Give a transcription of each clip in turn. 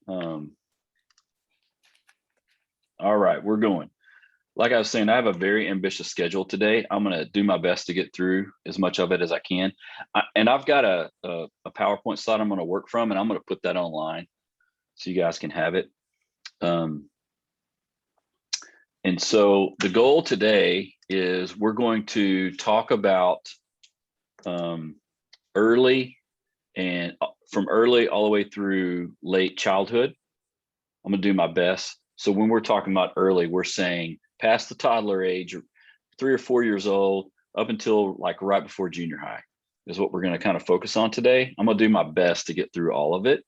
All right, we're going. Like I was saying, I have a very ambitious schedule today. I'm going to do my best to get through as much of it as I can. And I've got a PowerPoint slide I'm going to work from, and I'm going to put that online so you guys can have it. And so the goal today is we're going to talk about early and from early all the way through late childhood. I'm going to do my best. So when we're talking about early, we're saying past the toddler age, 3 or 4 years old, up until like right before junior high is what we're going to kind of focus on today. I'm going to do my best to get through all of it.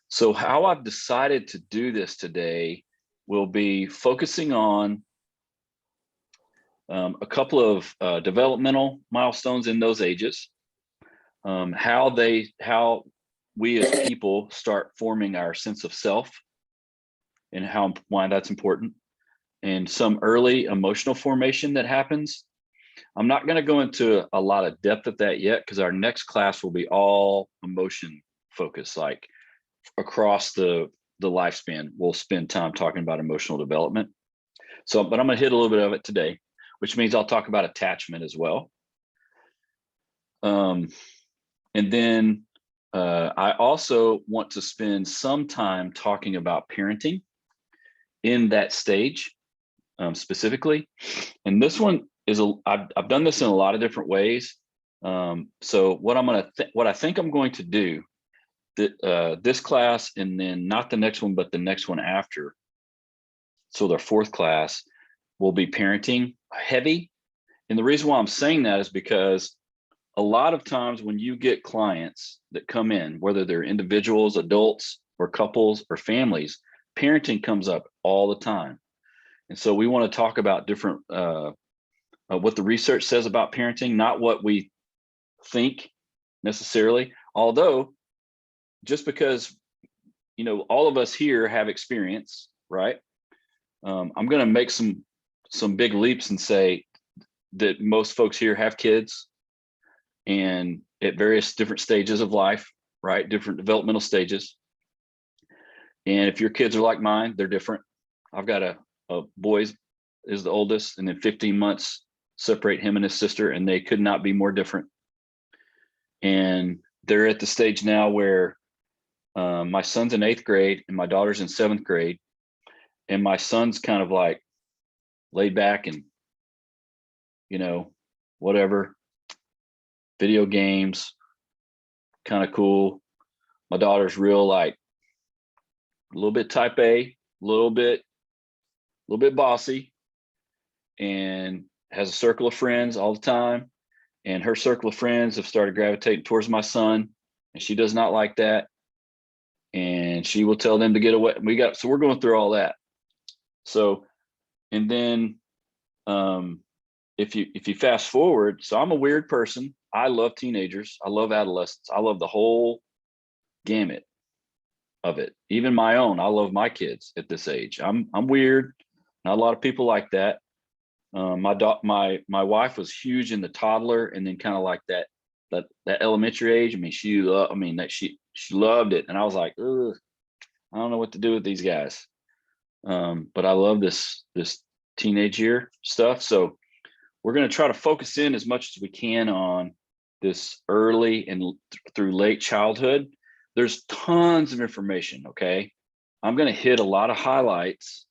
So how I've decided to do this today will be focusing on a couple of developmental milestones in those ages, how we as people start forming our sense of self and why that's important, and some early emotional formation that happens. I'm not going to go into a lot of depth of that yet because our next class will be all emotion focused, like across the lifespan. We'll spend time talking about emotional development. So, but I'm going to hit a little bit of it today, which means I'll talk about attachment as well. And then I also want to spend some time talking about parenting in that stage specifically. And this one is I've done this in a lot of different ways. So what I think I'm going to do this class, and then not the next one, but the next one after. So their fourth class will be parenting heavy. And the reason why I'm saying that is because a lot of times when you get clients that come in, whether they're individuals, adults, or couples or families, parenting comes up all the time. And so we want to talk about different, what the research says about parenting, not what we think necessarily. Although, just because, you know, all of us here have experience, right? I'm going to make some big leaps and say that most folks here have kids and at various different stages of life, right? Different developmental stages. And if your kids are like mine, they're different. I've got a boy is the oldest, and then 15 months separate him and his sister, and they could not be more different. And they're at the stage now where my son's in 8th grade and my daughter's in 7th grade. And my son's kind of like laid back and, you know, whatever, video games, kind of cool. My daughter's real, like a little bit type A, a little bit bossy, and has a circle of friends all the time. And her circle of friends have started gravitating towards my son, and she does not like that. And she will tell them to get away. So we're going through all that. So, and then if you fast forward, so I'm a weird person. I love teenagers. I love adolescents. I love the whole gamut of it. Even my own. I love my kids at this age. I'm weird. Not a lot of people like that. My wife was huge in the toddler, and then kind of like that elementary age. I mean, she loved it, and I was like, ugh, I don't know what to do with these guys. But I love this teenage year stuff. So we're going to try to focus in as much as we can on this early and through late childhood. There's tons of information. Okay, I'm going to hit a lot of highlights.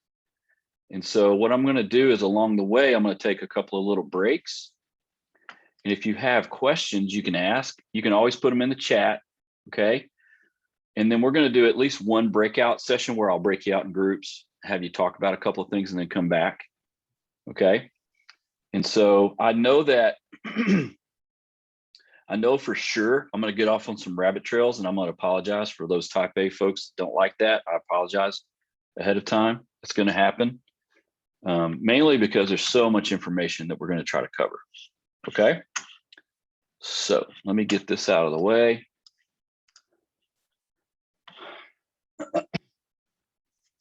And so what I'm going to do is along the way, I'm going to take a couple of little breaks. And if you have questions, you can ask. You can always put them in the chat. Okay. And then we're going to do at least one breakout session where I'll break you out in groups, have you talk about a couple of things, and then come back. Okay. And so I know that I know for sure I'm going to get off on some rabbit trails, and I'm going to apologize for those type A folks that don't like that. I apologize ahead of time. It's going to happen. Mainly because there's so much information that we're going to try to cover. Okay. So let me get this out of the way. So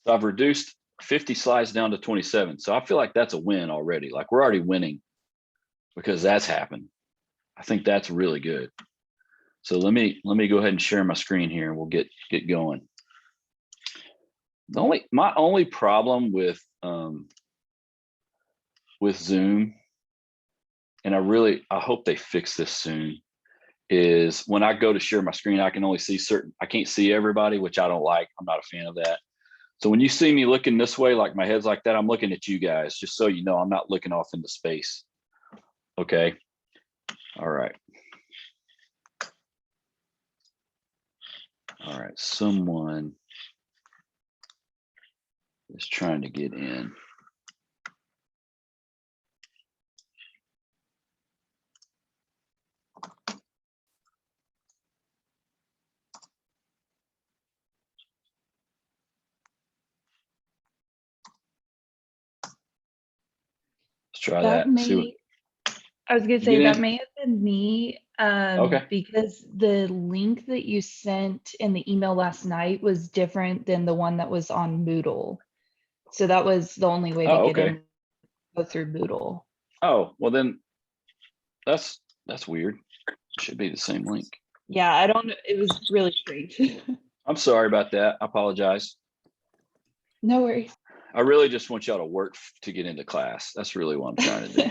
I've reduced 50 slides down to 27. So I feel like that's a win already. Like we're already winning because that's happened. I think that's really good. So let me go ahead and share my screen here, and we'll get going. My only problem with Zoom, and I hope they fix this soon, is when I go to share my screen, I can only see I can't see everybody, which I don't like. I'm not a fan of that. So when you see me looking this way, like my head's like that, I'm looking at you guys, just so you know, I'm not looking off into space. Okay. All right. All right. Someone is trying to get in. Let's try that. I was gonna say that may have been me, Okay. because the link that you sent in the email last night was different than the one that was on Moodle. So that was the only way to get in, go through Moodle. Oh, well then that's weird. It should be the same link. Yeah, it was really strange. I'm sorry about that. I apologize. No worries. I really just want y'all to work to get into class. That's really what I'm trying to do.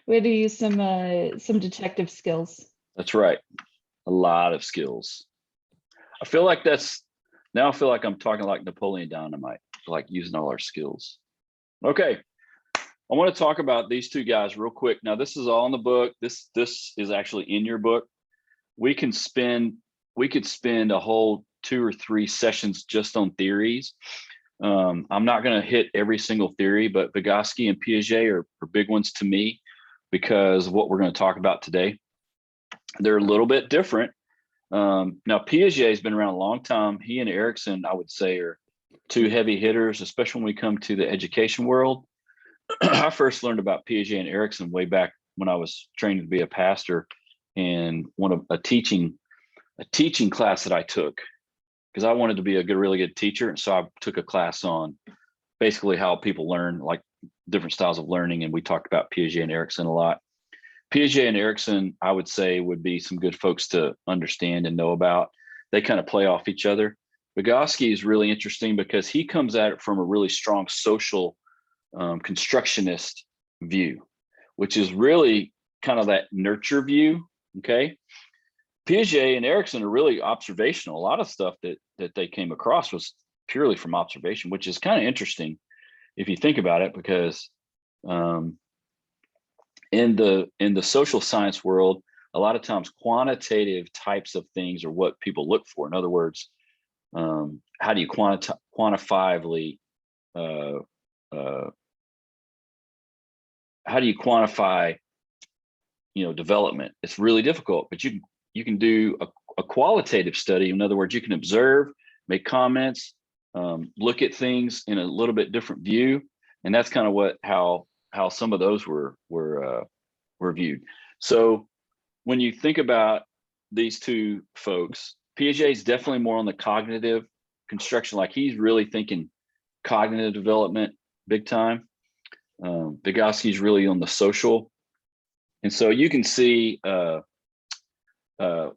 We had to use some detective skills. That's right. A lot of skills. I feel like I feel like I'm talking like Napoleon Dynamite, like using all our skills. Okay. I want to talk about these two guys real quick. Now, this is all in the book. This is actually in your book. We could spend a whole 2 or 3 sessions just on theories. I'm not going to hit every single theory, but Vygotsky and Piaget are big ones to me because of what we're going to talk about today. They're a little bit different. Now, Piaget has been around a long time. He and Erikson, I would say, are 2 heavy hitters, especially when we come to the education world. I first learned about Piaget and Erikson way back when I was training to be a pastor, and a teaching class that I took, because I wanted to be a really good teacher. And so I took a class on basically how people learn, like different styles of learning. And we talked about Piaget and Erikson a lot. Piaget and Erikson, I would say, would be some good folks to understand and know about. They kind of play off each other. Vygotsky is really interesting because he comes at it from a really strong social constructionist view, which is really kind of that nurture view. Okay. Piaget and Erikson are really observational. A lot of stuff that they came across was purely from observation, which is kind of interesting if you think about it, because in the social science world, a lot of times quantitative types of things are what people look for. In other words, how do you quantifiably how do you quantify development? It's really difficult, but you can do a qualitative study. In other words, you can observe, make comments, look at things in a little bit different view, and that's kind of how some of those were viewed. So when you think about these two folks, Piaget is definitely more on the cognitive construction, like he's really thinking cognitive development big time. Vygotsky is really on the social, and so you can see. I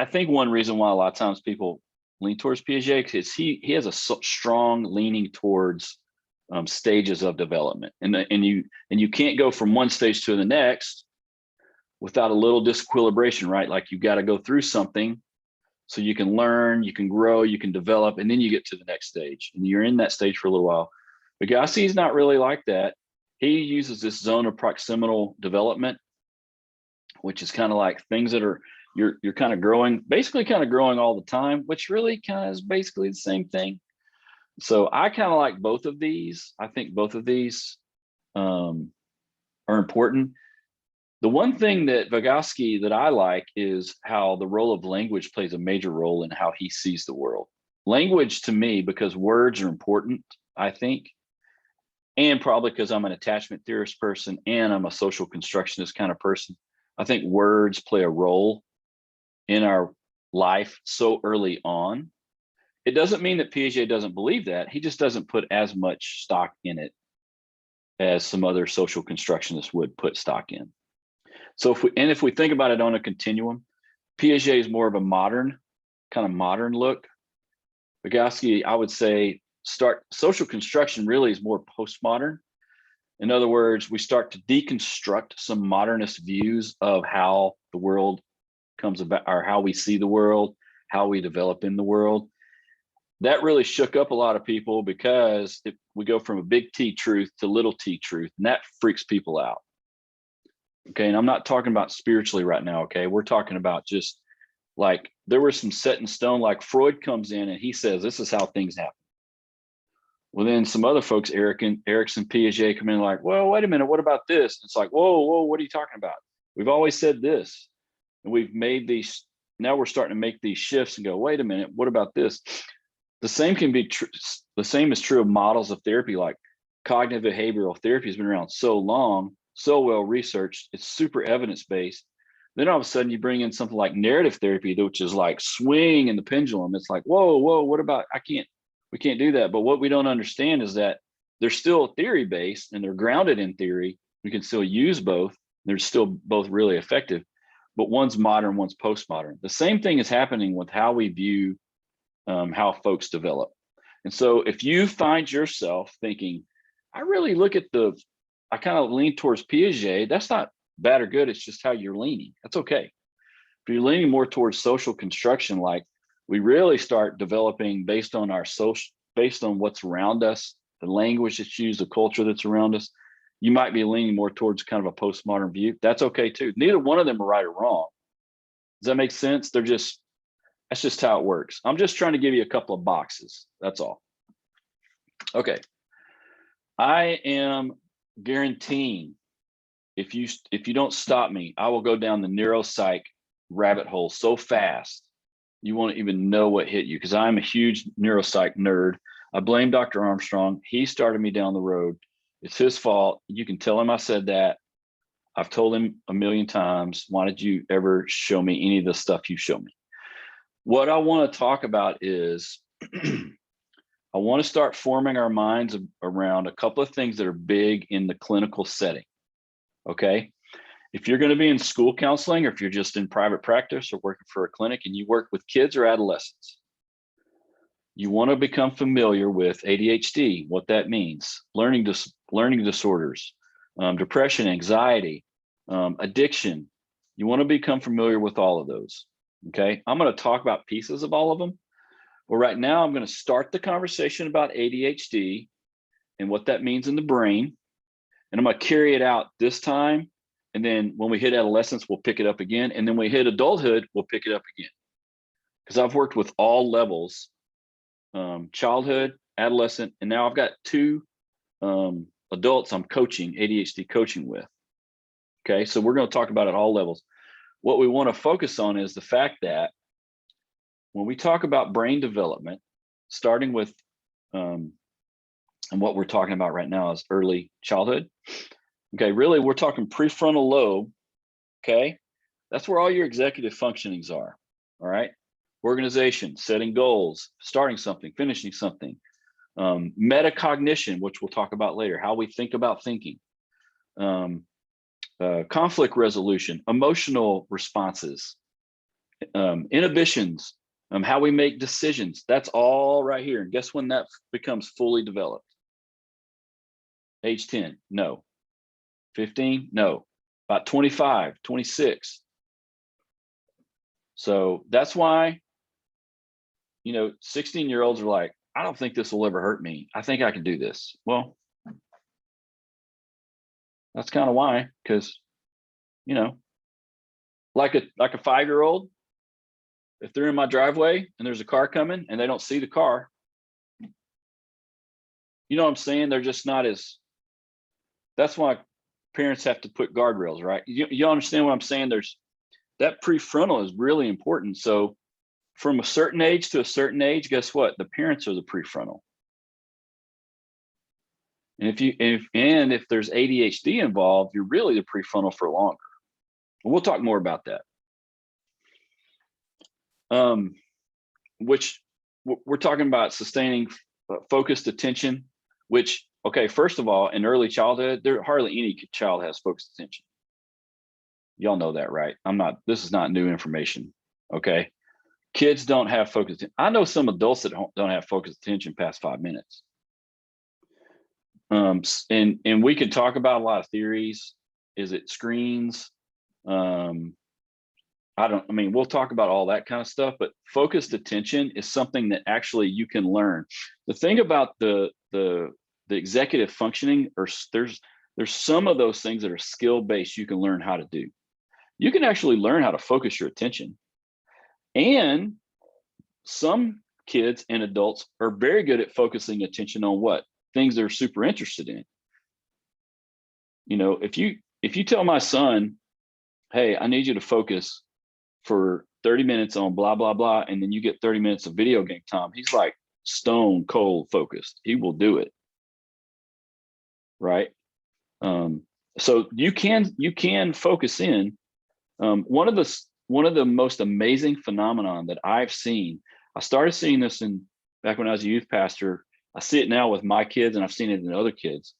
think one reason why a lot of times people lean towards Piaget is he has a strong leaning towards stages of development, and you can't go from one stage to the next without a little disequilibration, right? Like you got to go through something so you can learn, you can grow, you can develop, and then you get to the next stage, and you're in that stage for a little while. Vygotsky is not really like that. He uses this zone of proximal development, which is kind of like things that are you're kind of growing, basically kind of growing all the time, which really kind of is basically the same thing. So I kind of like both of these. I think both of these are important. The one thing that Vygotsky that I like is how the role of language plays a major role in how he sees the world. Language to me, because words are important, I think, and probably because I'm an attachment theorist person and I'm a social constructionist kind of person, I think words play a role in our life so early on. It doesn't mean that Piaget doesn't believe that. He just doesn't put as much stock in it as some other social constructionists would put stock in. So if we think about it on a continuum, Piaget is more of a modern look. Vygotsky, I would say, social construction really is more postmodern. In other words, we start to deconstruct some modernist views of how the world comes about, or how we see the world, how we develop in the world. That really shook up a lot of people because we go from a big T truth to little t truth, and that freaks people out. Okay, and I'm not talking about spiritually right now, okay? We're talking about just like there was some set in stone, like Freud comes in and he says, this is how things happen. Well, then some other folks, Erikson, Piaget come in like, well, wait a minute, what about this? It's like, whoa, what are you talking about? We've always said this, and we've made these, now we're starting to make these shifts and go, wait a minute, what about this? The same can be true. The same is true of models of therapy, like cognitive behavioral therapy has been around so long, so well researched, it's super evidence-based. Then all of a sudden you bring in something like narrative therapy, which is like swing in the pendulum. It's like, whoa, what about, we can't do that. But what we don't understand is that they're still theory-based and they're grounded in theory. We can still use both. They're still both really effective, but one's modern, one's postmodern. The same thing is happening with how we view how folks develop. And so if you find yourself thinking, I really look at I kind of lean towards Piaget, that's not bad or good, it's just how you're leaning. That's okay. If you're leaning more towards social construction, like we really start developing based on what's around us, the language that's used, the culture that's around us, you might be leaning more towards kind of a postmodern view. That's okay too. Neither one of them are right or wrong. Does that make sense? That's just how it works. I'm just trying to give you a couple of boxes. That's all. Okay. I am guaranteeing if you don't stop me, I will go down the neuropsych rabbit hole so fast you won't even know what hit you, because I'm a huge neuropsych nerd. I blame Dr. Armstrong. He started me down the road. It's his fault. You can tell him I said that. I've told him a million times. Why did you ever show me any of the stuff you show me? What I want to talk about is I want to start forming our minds around a couple of things that are big in the clinical setting. Okay. If you're going to be in school counseling, or if you're just in private practice or working for a clinic and you work with kids or adolescents, you want to become familiar with ADHD, what that means, learning disorders, depression, anxiety, addiction. You want to become familiar with all of those. Okay. I'm going to talk about pieces of all of them. Well, right now I'm going to start the conversation about ADHD and what that means in the brain. And I'm going to carry it out this time. And then when we hit adolescence, we'll pick it up again. And then when we hit adulthood, we'll pick it up again. Because I've worked with all levels, childhood, adolescent, and now I've got 2 adults I'm coaching, ADHD coaching with. Okay, so we're going to talk about it at all levels. What we want to focus on is the fact that when we talk about brain development, starting with, and what we're talking about right now is early childhood. Okay, really, we're talking prefrontal lobe. Okay, that's where all your executive functionings are. All right, organization, setting goals, starting something, finishing something, metacognition, which we'll talk about later, how we think about thinking, conflict resolution, emotional responses, inhibitions, how we make decisions. That's all right here. And guess when that becomes fully developed? Age 10, no. 15, no. About 25, 26. So that's why, 16-year-olds are like, I don't think this will ever hurt me. I think I can do this. Well, that's kind of why, because, like a 5-year-old, if they're in my driveway and there's a car coming and they don't see the car, you know what I'm saying? They're just not as, that's why parents have to put guardrails, right? You understand what I'm saying? That prefrontal is really important. So from a certain age to a certain age, guess what? The parents are the prefrontal. And if there's ADHD involved, you're really the prefrontal for longer. And we'll talk more about that. Which we're talking about sustaining focused attention, which, okay, first of all, in early childhood, there hardly any child has focused attention. Y'all know that, right? This is not new information. Okay. Kids don't have focused. I know some adults that don't have focused attention past 5 minutes. And we could talk about a lot of theories. Is it screens? I mean, we'll talk about all that kind of stuff, but focused attention is something that actually you can learn. The thing about the executive functioning, or there's some of those things that are skill-based you can learn how to do. You can actually learn how to focus your attention. And some kids and adults are very good at focusing attention on what? Things they're super interested in. You know, if you tell my son, hey, I need you to focus for 30 minutes on blah, blah, blah, and then you get 30 minutes of video game time, he's like stone cold focused. He will do it. Right. So you can focus in. One of the most amazing phenomenon that I've seen, I started seeing this back when I was a youth pastor. I see it now with my kids, and I've seen it in other kids.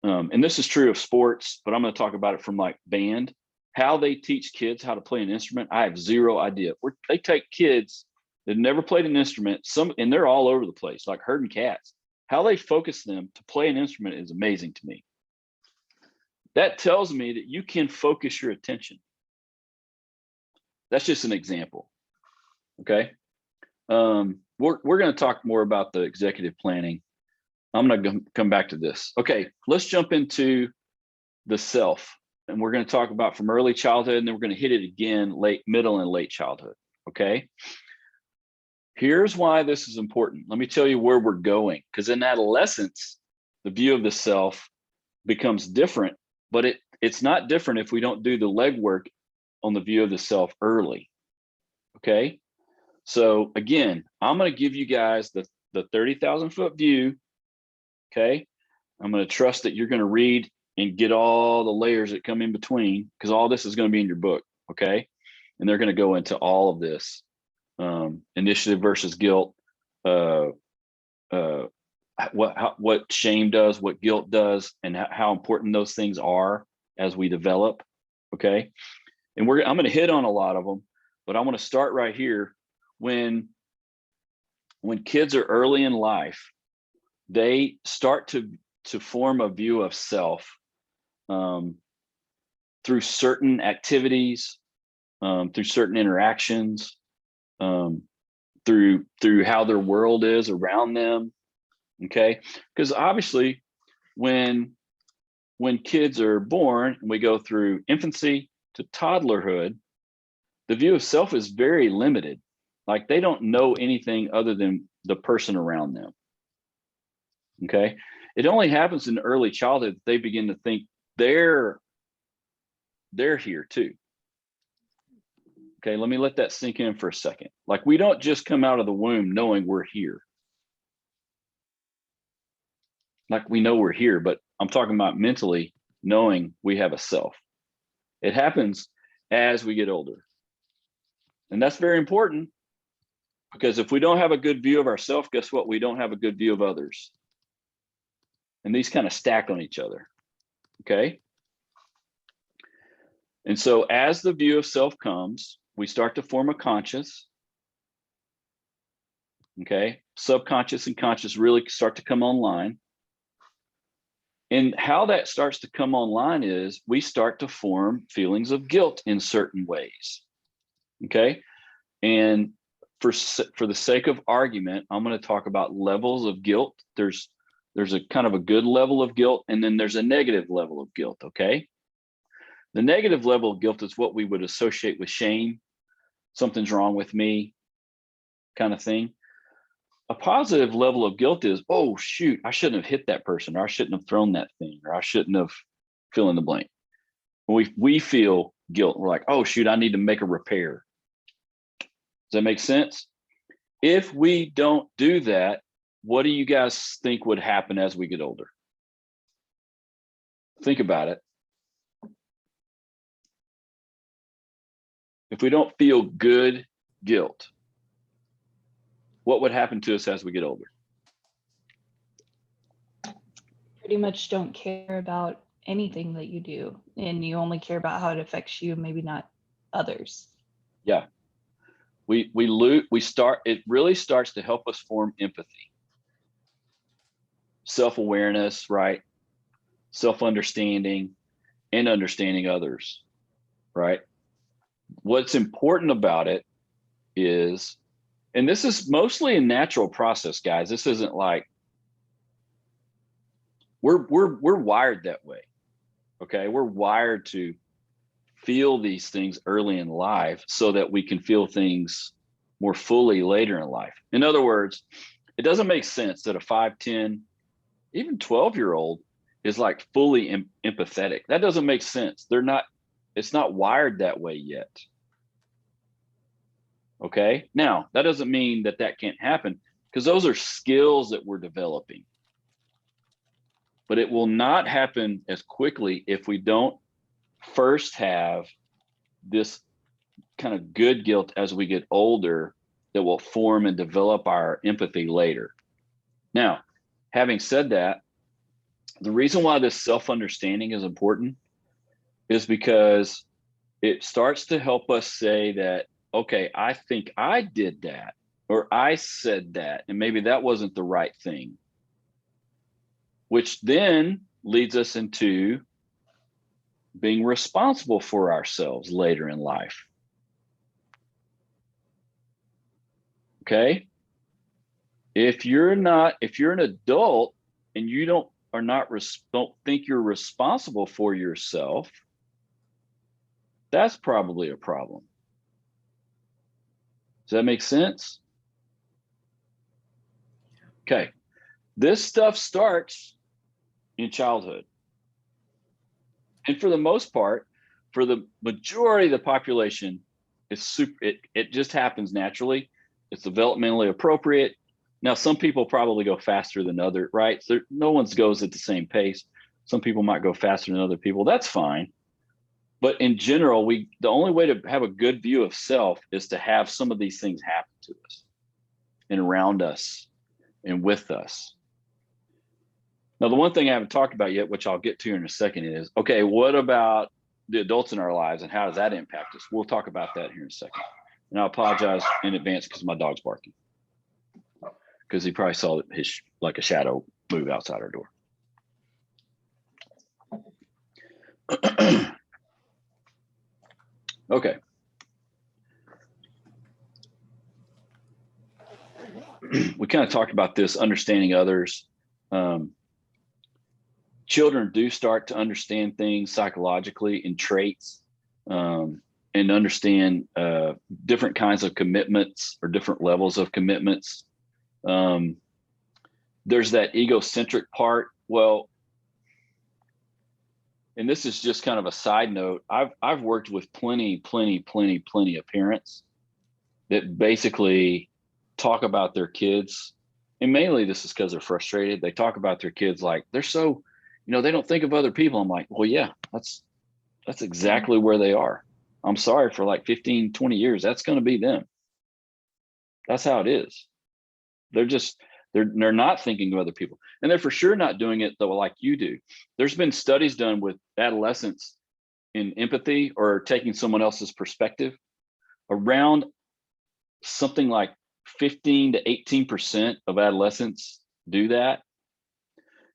And this is true of sports, but I'm going to talk about it from like band. How they teach kids how to play an instrument, I have zero idea. They take kids that never played an instrument, and they're all over the place, like herding cats. How they focus them to play an instrument is amazing to me. That tells me that you can focus your attention. That's just an example. Okay. We're going to talk more about the executive planning. I'm going to come back to this. Okay, let's jump into the self. And we're going to talk about from early childhood, and then we're going to hit it again middle and late childhood. Okay. Here's why this is important. Let me tell you where we're going, because in adolescence, the view of the self becomes different, but it's not different if we don't do the legwork on the view of the self early. Okay. So again, I'm going to give you guys the 30,000 foot view. Okay. I'm going to trust that you're going to read and get all the layers that come in between, because all this is going to be in your book. Okay. And they're going to go into all of this. Initiative versus guilt, what shame does, what guilt does, and how important those things are as we develop. Okay. And I'm going to hit on a lot of them, but I want to start right here. When kids are early in life, they start to form a view of self through certain activities, through certain interactions, through how their world is around them. Okay, because obviously when kids are born and we go through infancy to toddlerhood, the view of self is very limited. Like they don't know anything other than the person around them. Okay, it only happens in early childhood that they begin to think they're here too. Okay, let me let that sink in for a second. Like we don't just come out of the womb knowing we're here. Like we know we're here, but I'm talking about mentally knowing we have a self. It happens as we get older. And that's very important, because if we don't have a good view of ourselves, guess what? We don't have a good view of others. And these kind of stack on each other. Okay. And so as the view of self comes, we start to form a conscious. Okay. Subconscious and conscious really start to come online. And how that starts to come online is we start to form feelings of guilt in certain ways. Okay. And for the sake of argument, I'm going to talk about levels of guilt. There's a kind of a good level of guilt, and then there's a negative level of guilt. Okay. The negative level of guilt is what we would associate with shame. Something's wrong with me kind of thing. A positive level of guilt is, oh, shoot, I shouldn't have hit that person, or I shouldn't have thrown that thing, or I shouldn't have fill in the blank. We feel guilt. We're like, oh, shoot, I need to make a repair. Does that make sense? If we don't do that, what do you guys think would happen as we get older? Think about it. If we don't feel good guilt, what would happen to us as we get older? Pretty much don't care about anything that you do, and you only care about how it affects you, maybe not others. Yeah. it really starts to help us form empathy, self-awareness, right? Self-understanding and understanding others, right? What's important about it is, and this is mostly a natural process, guys. This isn't like we're wired that way. Okay, we're wired to feel these things early in life so that we can feel things more fully later in life. In other words, it doesn't make sense that a 5, 10, even 12-year-old is like fully empathetic. That doesn't make sense. It's not wired that way yet. Okay, now that doesn't mean that can't happen, because those are skills that we're developing. But it will not happen as quickly if we don't first have this kind of good guilt as we get older that will form and develop our empathy later. Now, having said that, the reason why this self-understanding is important is because it starts to help us say that, okay, I think I did that, or I said that, and maybe that wasn't the right thing, which then leads us into being responsible for ourselves later in life. Okay? If you're an adult and you don't think you're responsible for yourself, that's probably a problem. Does that make sense? Okay. This stuff starts in childhood. And for the most part, for the majority of the population, it just happens naturally. It's developmentally appropriate. Now, some people probably go faster than others, right? So no one goes at the same pace. Some people might go faster than other people. That's fine. But in general, the only way to have a good view of self is to have some of these things happen to us and around us and with us. Now, the one thing I haven't talked about yet, which I'll get to in a second, is, okay, what about the adults in our lives and how does that impact us? We'll talk about that here in a second. And I apologize in advance because my dog's barking, because he probably saw like a shadow move outside our door. Okay. We kind of talked about this, understanding others. Children do start to understand things psychologically in traits, and understand different kinds of commitments or different levels of commitments. There's that egocentric part. Well, and this is just kind of a side note. I've worked with plenty of parents that basically talk about their kids, and mainly this is because they're frustrated. They talk about their kids like they're so, they don't think of other people. I'm like, well, yeah, that's exactly where they are. I'm sorry, for like 15, 20 years, that's going to be them. That's how it is. They're not thinking of other people, and they're for sure not doing it though like you do. There's been studies done with adolescents in empathy or taking someone else's perspective. Around something like 15 to 18% of adolescents do that.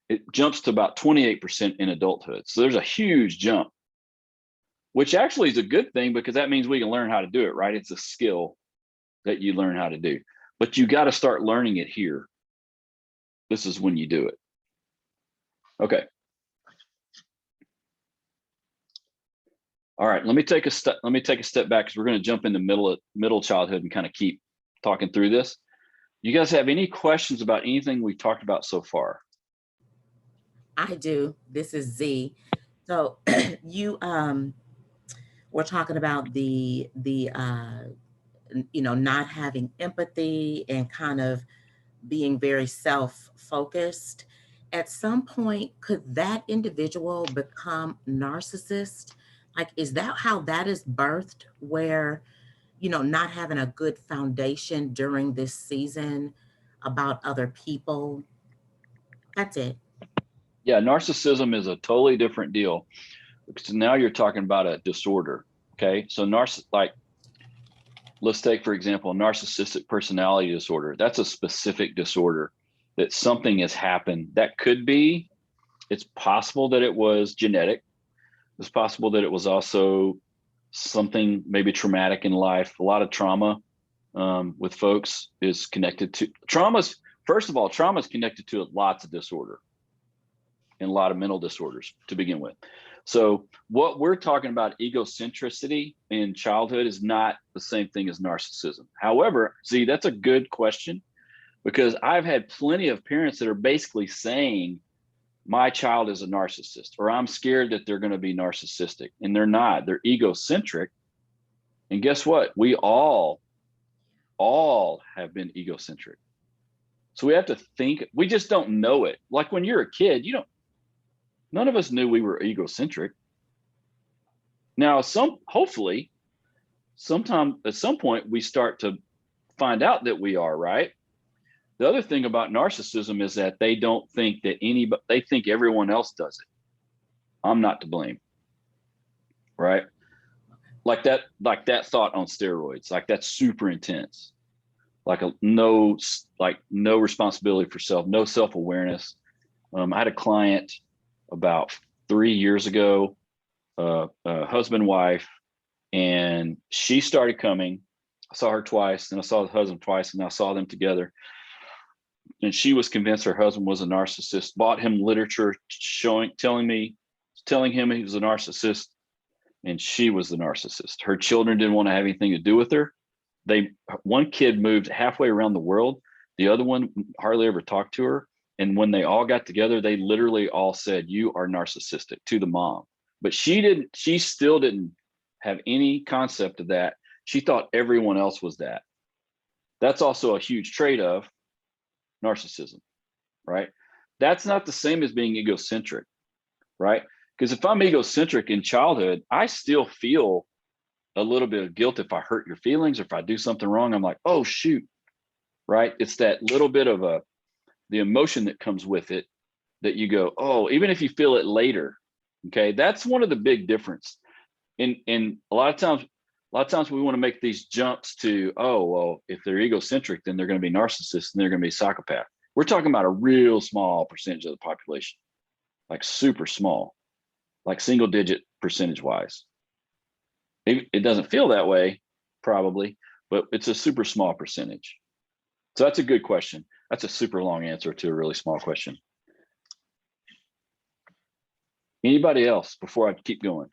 It jumps to about 28% in adulthood. So there's a huge jump, which actually is a good thing, because that means we can learn how to do it, right? It's a skill that you learn how to do, but you got to start learning it here. This is when you do it. Okay. All right, let me take a step back, because we're going to jump into middle childhood and kind of keep talking through this. You guys have any questions about anything we've talked about so far? I do. This is Z. So you we're talking about the not having empathy and kind of being very self-focused. At some point, could that individual become narcissist? Like, is that how that is birthed, where, not having a good foundation during this season about other people? That's it. Yeah, narcissism is a totally different deal, because now you're talking about a disorder. Okay, so let's take, for example, narcissistic personality disorder. That's a specific disorder that something has happened. That could be, it's possible that it was genetic. It's possible that it was also something maybe traumatic in life. A lot of trauma with folks is connected to traumas. First of all, trauma is connected to lots of disorder and a lot of mental disorders to begin with. So what we're talking about, egocentricity in childhood, is not the same thing as narcissism. However, see, that's a good question, because I've had plenty of parents that are basically saying, my child is a narcissist, or I'm scared that they're going to be narcissistic, and they're not. They're egocentric. And guess what? We all have been egocentric. So we have to think, we just don't know it. Like when you're a kid, none of us knew we were egocentric. Now, hopefully, sometime at some point, we start to find out that we are, right? The other thing about narcissism is that they don't think that they think everyone else does it. I'm not to blame, right? Like that thought on steroids, like that's super intense. Like no responsibility for self, no self-awareness. I had a client about 3 years ago, husband, wife, and she started coming. I saw her twice, and I saw the husband twice, and I saw them together. And she was convinced her husband was a narcissist, bought him literature telling him he was a narcissist, and she was the narcissist. Her children didn't want to have anything to do with her. One kid moved halfway around the world. The other one hardly ever talked to her. And when they all got together, they literally all said, "You are narcissistic," to the mom. But she still didn't have any concept of that. She thought everyone else was that. That's also a huge trait of narcissism, right? That's not the same as being egocentric, right? Because if I'm egocentric in childhood, I still feel a little bit of guilt if I hurt your feelings, or if I do something wrong. I'm like, oh shoot, right? It's that little bit of the emotion that comes with it that you go, oh, even if you feel it later. Okay, that's one of the big difference. In a lot of times we want to make these jumps to, oh, well, if they're egocentric, then they're going to be narcissists and they're going to be psychopath. We're talking about a real small percentage of the population, like super small, like single digit percentage wise. It doesn't feel that way, probably, but it's a super small percentage. So that's a good question. That's a super long answer to a really small question. Anybody else before I keep going?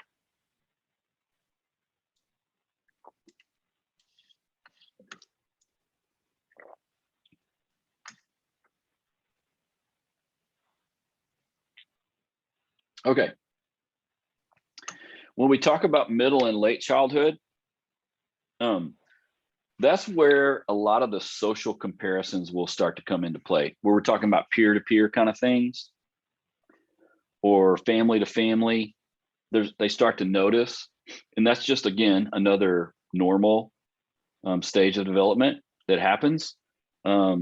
Okay. When we talk about middle and late childhood, that's where a lot of the social comparisons will start to come into play, where we're talking about peer-to-peer kind of things or family to family. They start to notice, and that's just, again, another normal stage of development that happens. A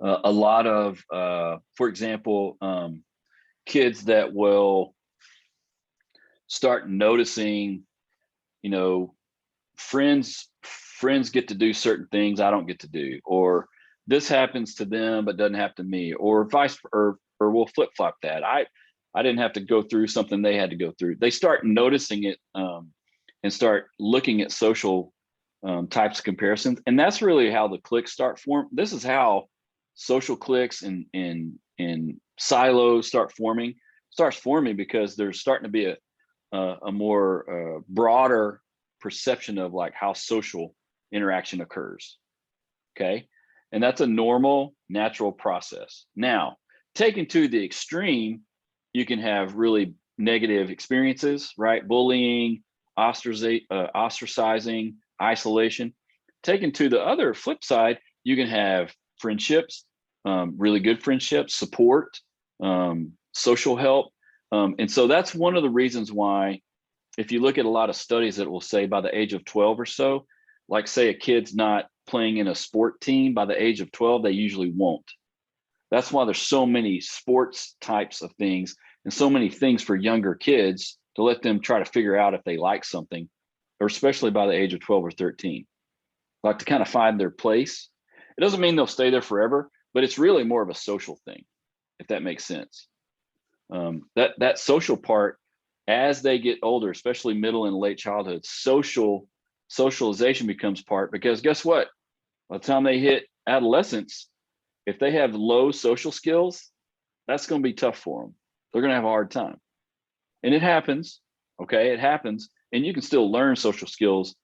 lot of, for example, kids that will start noticing, friends get to do certain things I don't get to do, or this happens to them but doesn't happen to me, or or we'll flip flop that. I didn't have to go through something they had to go through. They start noticing it and start looking at social types of comparisons, and that's really how the cliques start forming. This is how social cliques and silos starts forming, because there's starting to be a more broader perception of like how social interaction occurs. Okay. And that's a normal, natural process. Now, taken to the extreme, you can have really negative experiences, right? Bullying, ostracizing, isolation. Taken to the other flip side, you can have friendships, really good friendships, support, social help. And so that's one of the reasons why, if you look at a lot of studies that will say by the age of 12 or so, like say a kid's not playing in a sport team by the age of 12, they usually won't. That's why there's so many sports types of things and so many things for younger kids to let them try to figure out if they like something or especially by the age of 12 or 13, like to kind of find their place. It doesn't mean they'll stay there forever, but it's really more of a social thing, if that makes sense. That social part, as they get older, especially middle and late childhood, socialization becomes part, because guess what? By the time they hit adolescence, if they have low social skills, that's going to be tough for them. They're going to have a hard time. And it happens. Okay. It happens. And you can still learn social skills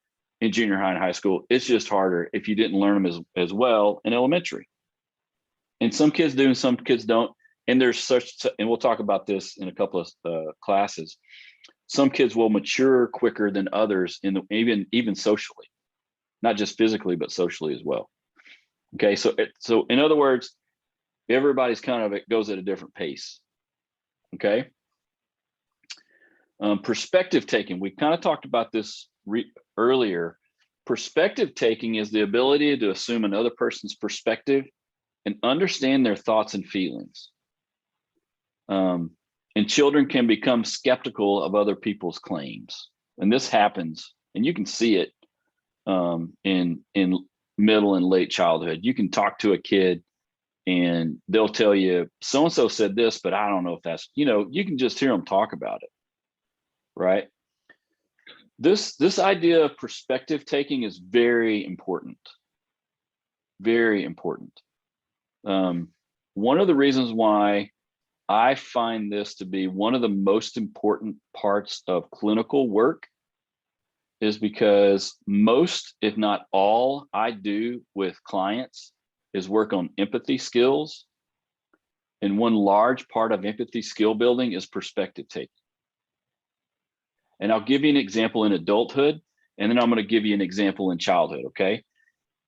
in junior high and high school. It's just harder if you didn't learn them as well in elementary. And some kids do and some kids don't. And there's such, and we'll talk about this in a couple of classes. Some kids will mature quicker than others in the, even socially, not just physically, but socially as well. Okay, so in other words, everybody's kind of, it goes at a different pace. Okay. Perspective taking, we kind of talked about this earlier. Perspective taking is the ability to assume another person's perspective and understand their thoughts and feelings. And children can become skeptical of other people's claims. And this happens, and you can see it in middle and late childhood. You can talk to a kid and they'll tell you, so-and-so said this, but I don't know if that's, you can just hear them talk about it, right? This idea of perspective taking is very important, very important. One of the reasons why I find this to be one of the most important parts of clinical work is because most, if not all, I do with clients is work on empathy skills. And one large part of empathy skill building is perspective taking. And I'll give you an example in adulthood, and then I'm going to give you an example in childhood, okay?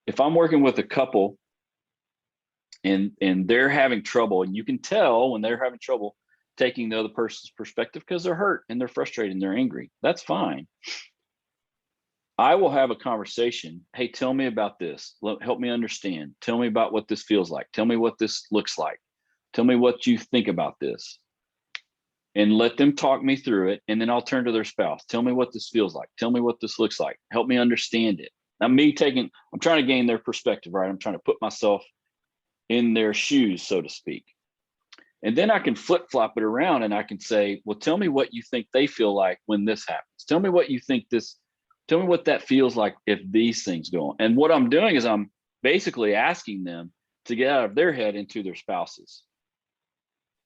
If I'm working with a couple and they're having trouble, and you can tell when they're having trouble taking the other person's perspective because they're hurt and they're frustrated and they're angry, that's fine. I will have a conversation. Hey, tell me about this. Help me understand. Tell me about what this feels like. Tell me what this looks like. Tell me what you think about this. And let them talk me through it. And then I'll turn to their spouse. Tell me what this feels like. Tell me what this looks like. Help me understand it. Now, I'm trying to gain their perspective, right? I'm trying to put myself in their shoes, so to speak. And then I can flip-flop it around and I can say, well, tell me what you think they feel like when this happens. Tell me what you think tell me what that feels like if these things go on. And what I'm doing is I'm basically asking them to get out of their head into their spouses,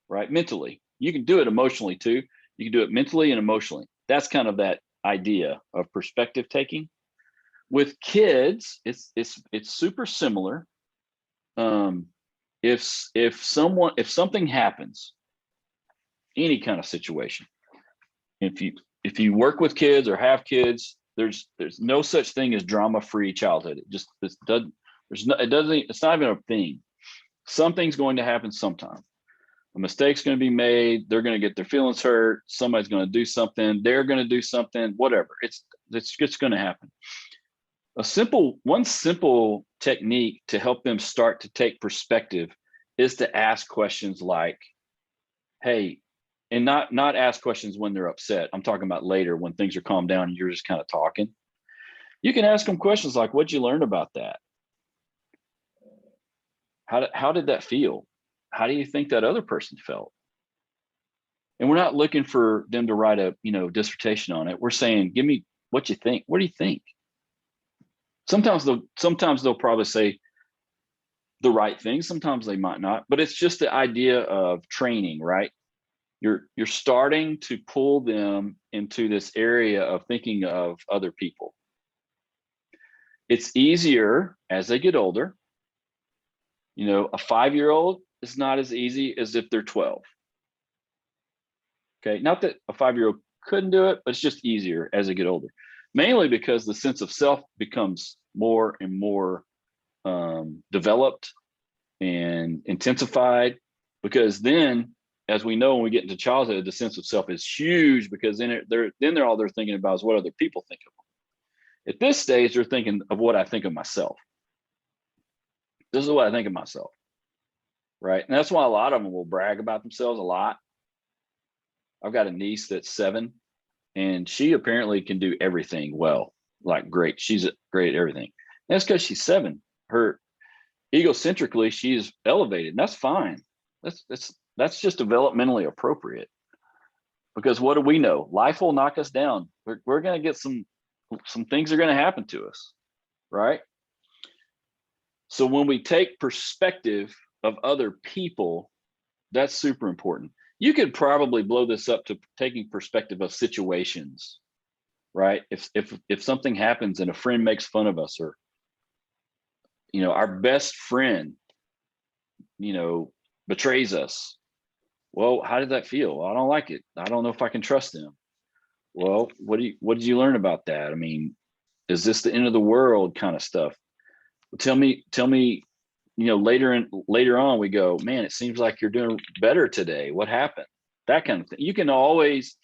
right? Mentally. You can do it emotionally too. You can do it mentally and emotionally. That's kind of that idea of perspective taking. With kids, it's super similar. If something happens, any kind of situation, if you work with kids or have kids, there's no such thing as drama-free childhood. It's not even a thing. Something's going to happen sometime. A mistake's going to be made. They're going to get their feelings hurt. Somebody's going to do something. They're going to do something. Whatever. It's going to happen. One simple technique to help them start to take perspective is to ask questions like, hey, and not ask questions when they're upset. I'm talking about later when things are calmed down and you're just kind of talking. You can ask them questions like, what'd you learn about that? How did that feel? How do you think that other person felt? And we're not looking for them to write a dissertation on it. We're saying, give me what you think. What do you think? Sometimes they'll probably say the right thing. Sometimes they might not, but it's just the idea of training, right? You're starting to pull them into this area of thinking of other people. It's easier as they get older. A 5-year-old is not as easy as if they're 12. Okay, not that a 5-year-old couldn't do it, but it's just easier as they get older. Mainly because the sense of self becomes more and more developed and intensified. Because then, as we know, when we get into childhood, the sense of self is huge, because then all they're thinking about is what other people think of them. At this stage, they're thinking of what I think of myself. This is what I think of myself, right? And that's why a lot of them will brag about themselves a lot. I've got a niece that's 7, and she apparently can do everything well, like great. She's great at everything. That's because she's 7. Her egocentrically, she's elevated, and that's fine. That's just developmentally appropriate. Because what do we know? Life will knock us down. We're going to get some things are going to happen to us, right? So when we take perspective of other people, that's super important. You could probably blow this up to taking perspective of situations, right? If something happens and a friend makes fun of us, or our best friend, betrays us. Well, how did that feel? I don't like it. I don't know if I can trust them. Well, what did you learn about that? I mean, is this the end of the world kind of stuff? Tell me, later on we go, man, it seems like you're doing better today. What happened? That kind of thing. You can always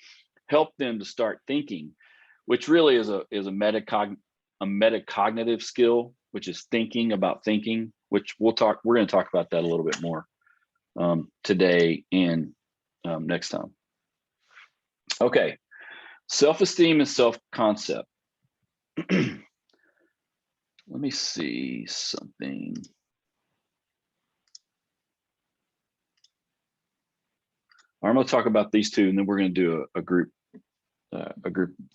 help them to start thinking, which really is a metacognitive skill, which is thinking about thinking, which we're going to talk about that a little bit more today and next time. Okay. Self-esteem and self-concept. Let me see something. I'm going to talk about these two, and then we're going to do a group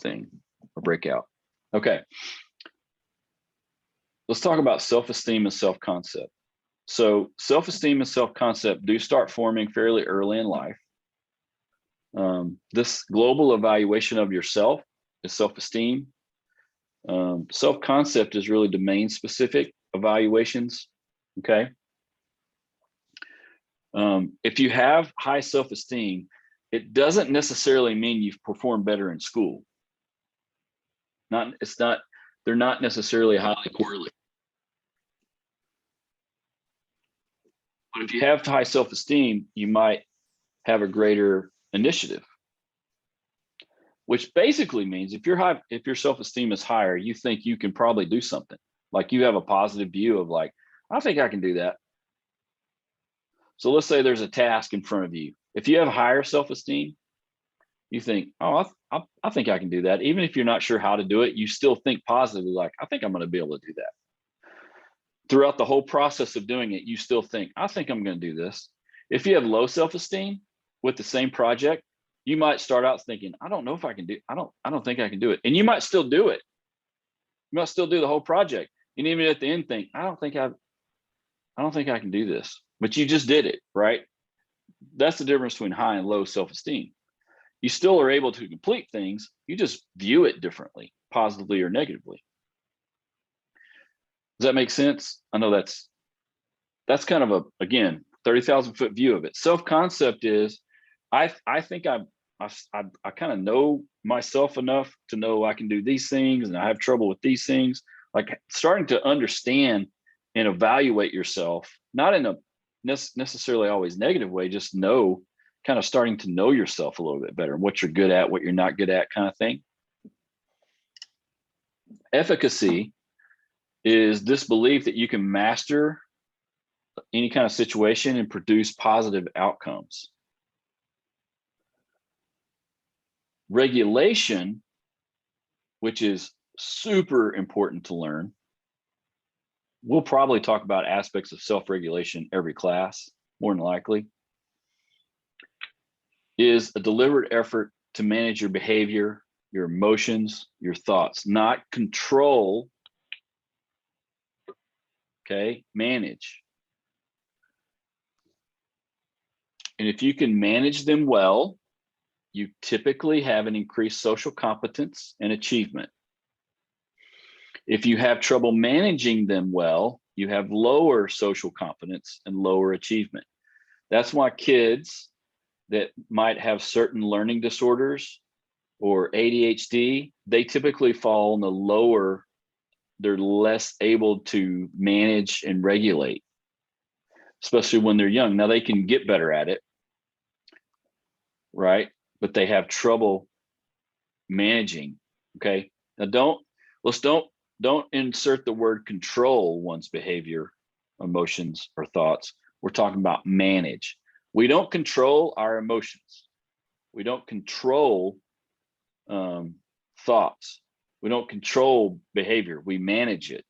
thing, a breakout. Okay. Let's talk about self-esteem and self-concept. So self-esteem and self-concept do start forming fairly early in life. This global evaluation of yourself is self-esteem. Self-concept is really domain-specific evaluations, okay? If you have high self-esteem, it doesn't necessarily mean you've performed better in school. They're not necessarily highly correlated. But if you have high self-esteem, you might have a greater initiative, which basically means if your self-esteem is higher, you think you can probably do something. Like you have a positive view of like, I think I can do that. So let's say there's a task in front of you. If you have higher self-esteem, you think, oh, I think I can do that. Even if you're not sure how to do it, you still think positively, like, I think I'm going to be able to do that. Throughout the whole process of doing it, you still think, I think I'm going to do this. If you have low self-esteem with the same project, you might start out thinking, I don't know if I can do it. I don't think I can do it. And you might still do it. You might still do the whole project. And even at the end think, I don't think I can do this. But you just did it, right? That's the difference between high and low self-esteem. You still are able to complete things. You just view it differently, positively or negatively. Does that make sense? I know that's kind of again, 30,000 foot view of it. Self-concept is, I think I kind of know myself enough to know I can do these things and I have trouble with these things. Like starting to understand and evaluate yourself, not in a necessarily always negative way, just kind of starting to know yourself a little bit better, what you're good at, what you're not good at, kind of thing. Efficacy is this belief that you can master any kind of situation and produce positive outcomes. Regulation, which is super important to learn. We'll probably talk about aspects of self-regulation every class, more than likely, is a deliberate effort to manage your behavior, your emotions, your thoughts, not control, okay? Manage. And if you can manage them well, you typically have an increased social competence and achievement. If you have trouble managing them well, you have lower social competence and lower achievement. That's why kids that might have certain learning disorders or ADHD, they typically fall in the lower, they're less able to manage and regulate, especially when they're young. Now they can get better at it, right? But they have trouble managing, okay? Now don't insert the word control one's behavior, emotions, or thoughts. We're talking about manage. We don't control our emotions. We don't control thoughts. We don't control behavior, we manage it.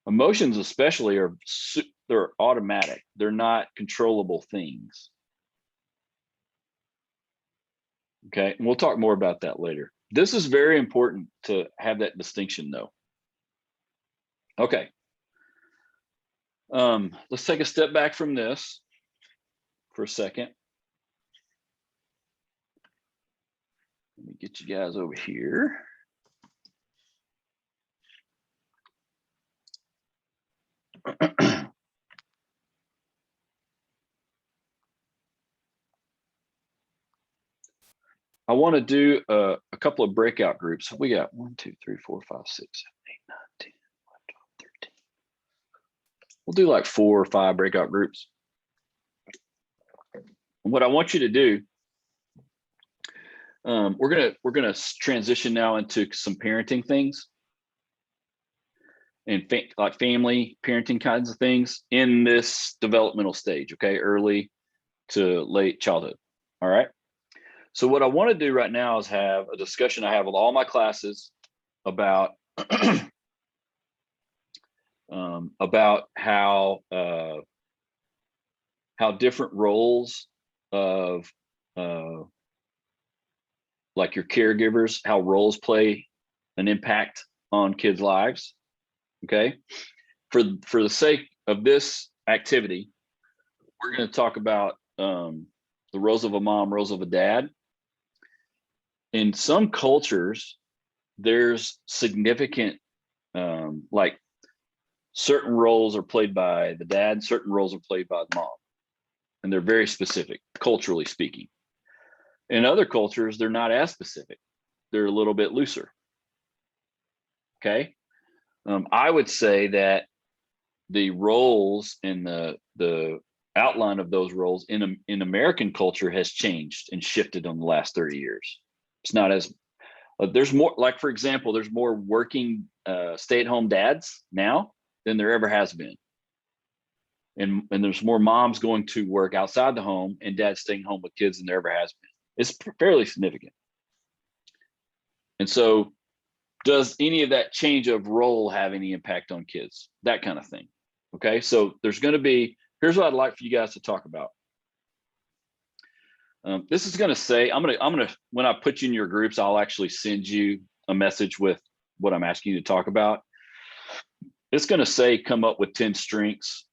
Emotions especially they're automatic. They're not controllable things. Okay, and we'll talk more about that later. This is very important to have that distinction though. Okay. Let's take a step back from this for a second. Let me get you guys over here. I want to do a couple of breakout groups. We got 1, 2, 3, 4, 5, 6, 7, 8, 9, 10, 11, 12, 13. We'll do like 4 or 5 breakout groups. And what I want you to do, we're gonna transition now into some parenting things and like family parenting kinds of things in this developmental stage. Okay, early to late childhood. All right. So what I want to do right now is have a discussion I have with all my classes about about how different roles of like your caregivers, how roles play an impact on kids' lives. Okay, for the sake of this activity, we're going to talk about the roles of a mom, roles of a dad. In some cultures, there's significant like certain roles are played by the dad, certain roles are played by the mom, and they're very specific, culturally speaking. In other cultures, they're not as specific. They're a little bit looser. Okay. I would say that the roles and the outline of those roles in American culture has changed and shifted in the last 30 years. It's not as there's more, like, for example, there's more working stay-at-home dads now than there ever has been. And there's more moms going to work outside the home and dads staying home with kids than there ever has been. It's fairly significant. And so does any of that change of role have any impact on kids? That kind of thing. Okay, so there's going to be, here's what I'd like for you guys to talk about. This is going to say, I'm going to, when I put you in your groups, I'll actually send you a message with what I'm asking you to talk about. It's going to say, come up with 10 strengths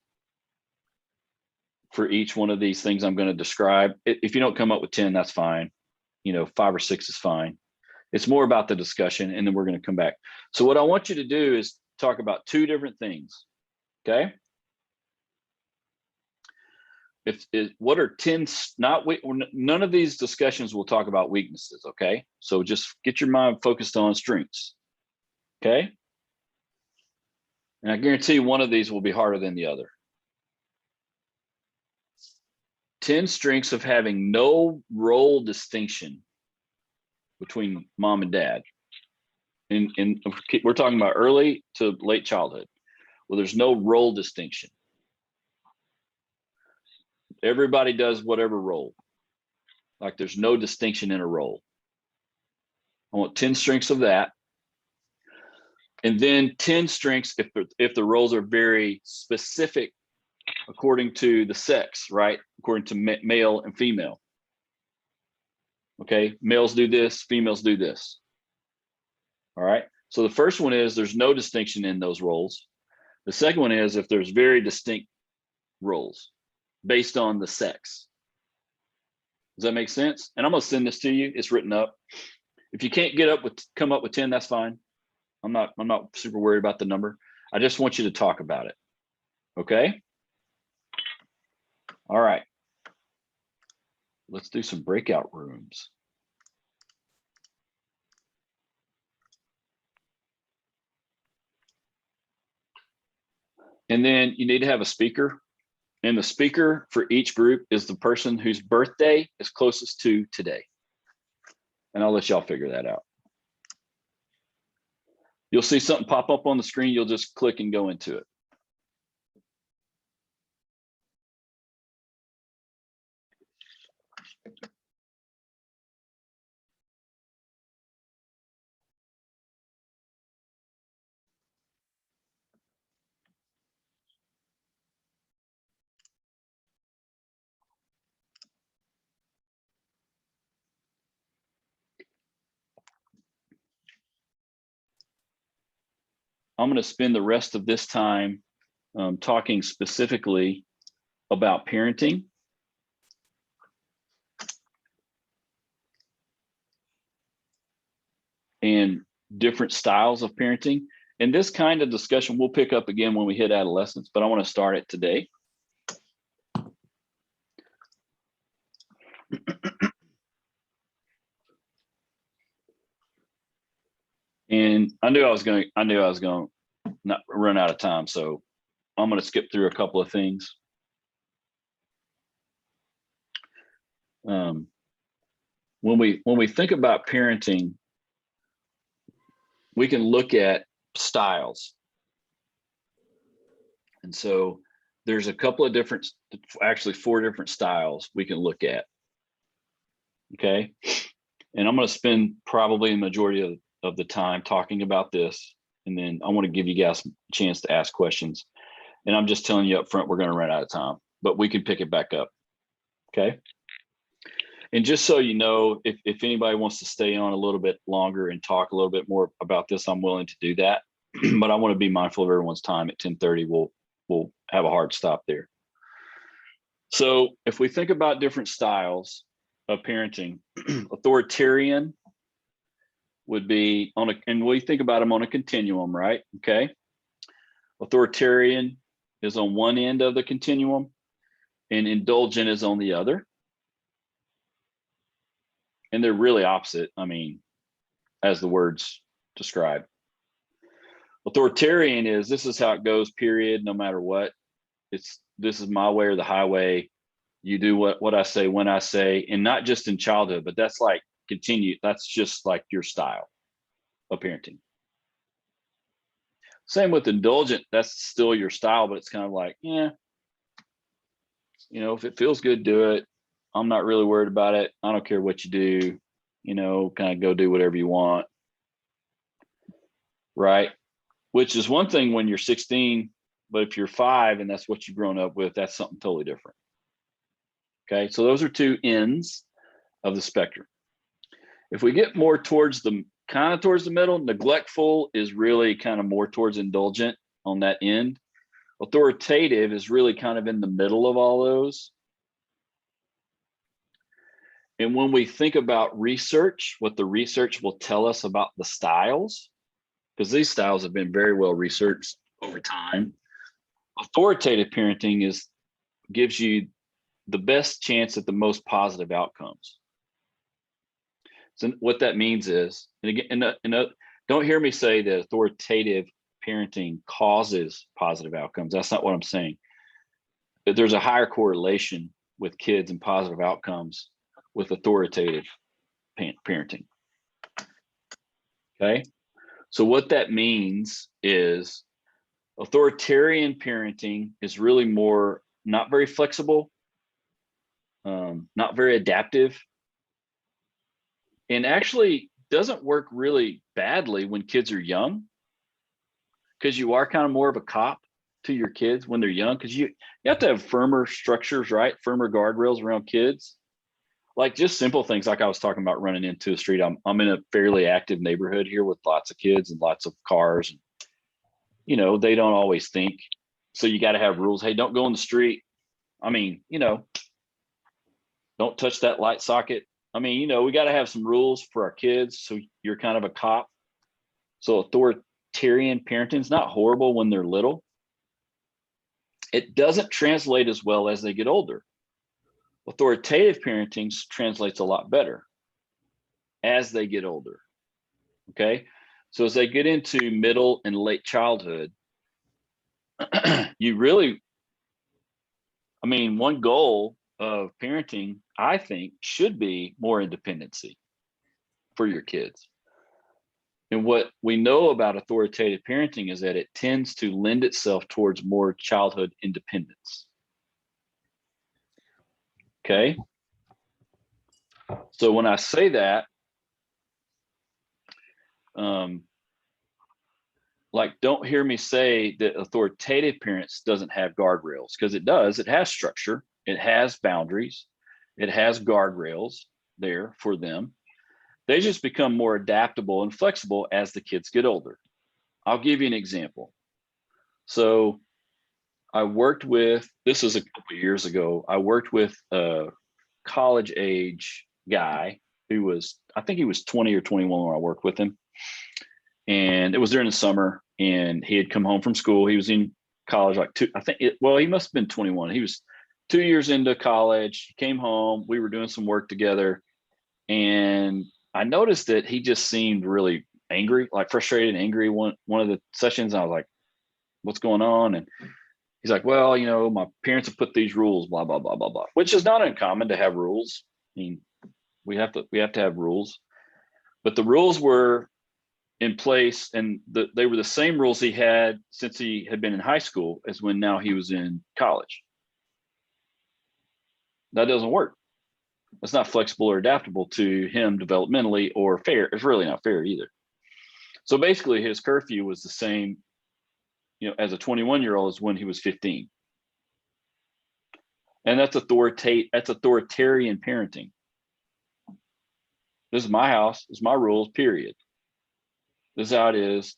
for each one of these things I'm going to describe. If you don't come up with 10, that's fine. 5 or 6 is fine. It's more about the discussion, and then we're going to come back. So what I want you to do is talk about 2 different things. Okay. What are 10, none of these discussions will talk about weaknesses. Okay. So just get your mind focused on strengths. Okay. And I guarantee you one of these will be harder than the other. 10 strengths of having no role distinction between mom and dad. And we're talking about early to late childhood. Well, there's no role distinction. Everybody does whatever role. Like there's no distinction in a role. I want 10 strengths of that. And then 10 strengths if the roles are very specific according to the sex, right? According to male and female. Okay, males do this, females do this. All right, so the first one is there's no distinction in those roles. The second one is if there's very distinct roles based on the sex. Does that make sense? And I'm going to send this to you. It's written up. If you can't come up with 10, that's fine. I'm not super worried about the number. I just want you to talk about it. Okay. All right. Let's do some breakout rooms. And then you need to have a speaker. And the speaker for each group is the person whose birthday is closest to today. And I'll let y'all figure that out. You'll see something pop up on the screen. You'll just click and go into it. I'm going to spend the rest of this time talking specifically about parenting. And different styles of parenting. And this kind of discussion we'll pick up again when we hit adolescence, but I want to start it today. And I knew I was going to not run out of time, so I'm going to skip through a couple of things. When we think about parenting, we can look at styles. And so there's a couple of different, actually 4 different styles we can look at. Okay. And I'm going to spend probably the majority of the time talking about this. And then I want to give you guys a chance to ask questions. And I'm just telling you up front, we're going to run out of time, but we can pick it back up. Okay. And just so you know, if anybody wants to stay on a little bit longer and talk a little bit more about this, I'm willing to do that. But I want to be mindful of everyone's time. At 10:30, we'll have a hard stop there. So if we think about different styles of parenting, authoritarian would be and we think about them on a continuum, right? Okay. Authoritarian is on one end of the continuum and indulgent is on the other. And they're really opposite. I mean, as the words describe. Authoritarian is, this is how it goes, period, no matter what. This is my way or the highway. You do what I say when I say, and not just in childhood, but that's like that's just like your style of parenting. Same with indulgent, that's still your style, but it's kind of like, yeah, if it feels good, do it. I'm not really worried about it. I don't care what you do, kind of go do whatever you want. Right. Which is one thing when you're 16, but if you're 5 and that's what you've grown up with, that's something totally different. Okay. So those are 2 ends of the spectrum. If we get more towards the middle, neglectful is really kind of more towards indulgent on that end. Authoritative is really kind of in the middle of all those. And when we think about research, what the research will tell us about the styles, because these styles have been very well researched over time, authoritative parenting gives you the best chance at the most positive outcomes. So what that means is, and again, don't hear me say that authoritative parenting causes positive outcomes. That's not what I'm saying. But there's a higher correlation with kids and positive outcomes with authoritative parenting. Okay. So what that means is authoritarian parenting is really more not very flexible, not very adaptive, and actually doesn't work really badly when kids are young, because you are kind of more of a cop to your kids when they're young, because you have to have firmer structures, right? Firmer guardrails around kids. Like just simple things like I was talking about running into a street. I'm in a fairly active neighborhood here with lots of kids and lots of cars. And, they don't always think. So you got to have rules. Hey, don't go in the street. I mean, don't touch that light socket. I mean, we got to have some rules for our kids. So you're kind of a cop. So authoritarian parenting is not horrible when they're little. It doesn't translate as well as they get older. Authoritative parenting translates a lot better as they get older. Okay. So as they get into middle and late childhood, one goal of parenting, I think, should be more independency for your kids. And what we know about authoritative parenting is that it tends to lend itself towards more childhood independence. Okay. So when I say that, don't hear me say that authoritative parents doesn't have guardrails, because it does. It has structure, it has boundaries, it has guardrails there for them. They just become more adaptable and flexible as the kids get older. I'll give you an example. So I worked with, this is a couple of years ago, I worked with a college age guy who was, I think he was 20 or 21 when I worked with him. And it was during the summer, and he had come home from school. He was in college, like he must have been 21. He was 2 years into college. He came home. We were doing some work together. And I noticed that he just seemed really angry, like frustrated and angry. One of the sessions, I was like, what's going on? And he's like, well, you know, my parents have put these rules, blah, blah, blah, blah, blah, which is not uncommon to have rules. I mean, we have to have rules, but the rules were in place, and they were the same rules he had since he had been in high school as when now he was in college. That doesn't work. It's not flexible or adaptable to him developmentally or fair. It's really not fair either. So basically his curfew was the same, you know, as a 21-year-old as when he was 15. And that's authoritarian parenting. This is my house, it's my rules, period. This is how it is.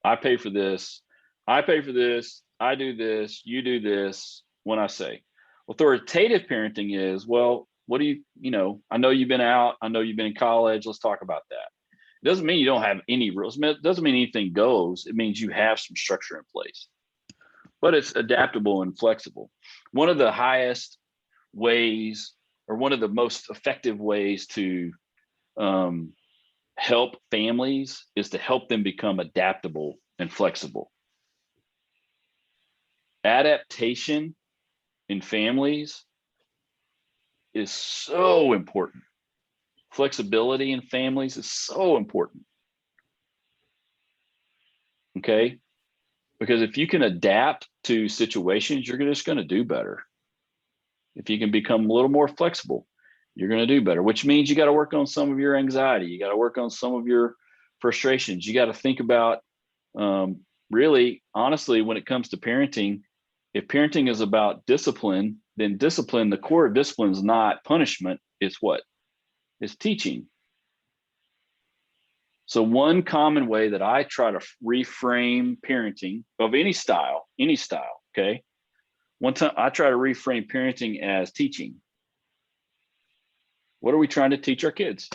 I pay for this. I pay for this. I do this. You do this when I say. Authoritative parenting is, well, what do you know, I know you've been out. I know you've been in college. Let's talk about that. It doesn't mean you don't have any rules. It doesn't mean anything goes. It means you have some structure in place, but it's adaptable and flexible. One of the highest ways, or one of the most effective ways to help families is to help them become adaptable and flexible. Adaptation in families is so important. Flexibility in families is so important. Okay? Because if you can adapt to situations, you're just going to do better. If you can become a little more flexible, you're going to do better, which means you got to work on some of your anxiety. You got to work on some of your frustrations. You got to think about, really, honestly, when it comes to parenting, if parenting is about discipline, then discipline, the core of discipline is not punishment. It's what? It's teaching. So one common way that I try to reframe parenting of any style, okay? One time I try to reframe parenting as teaching. What are we trying to teach our kids?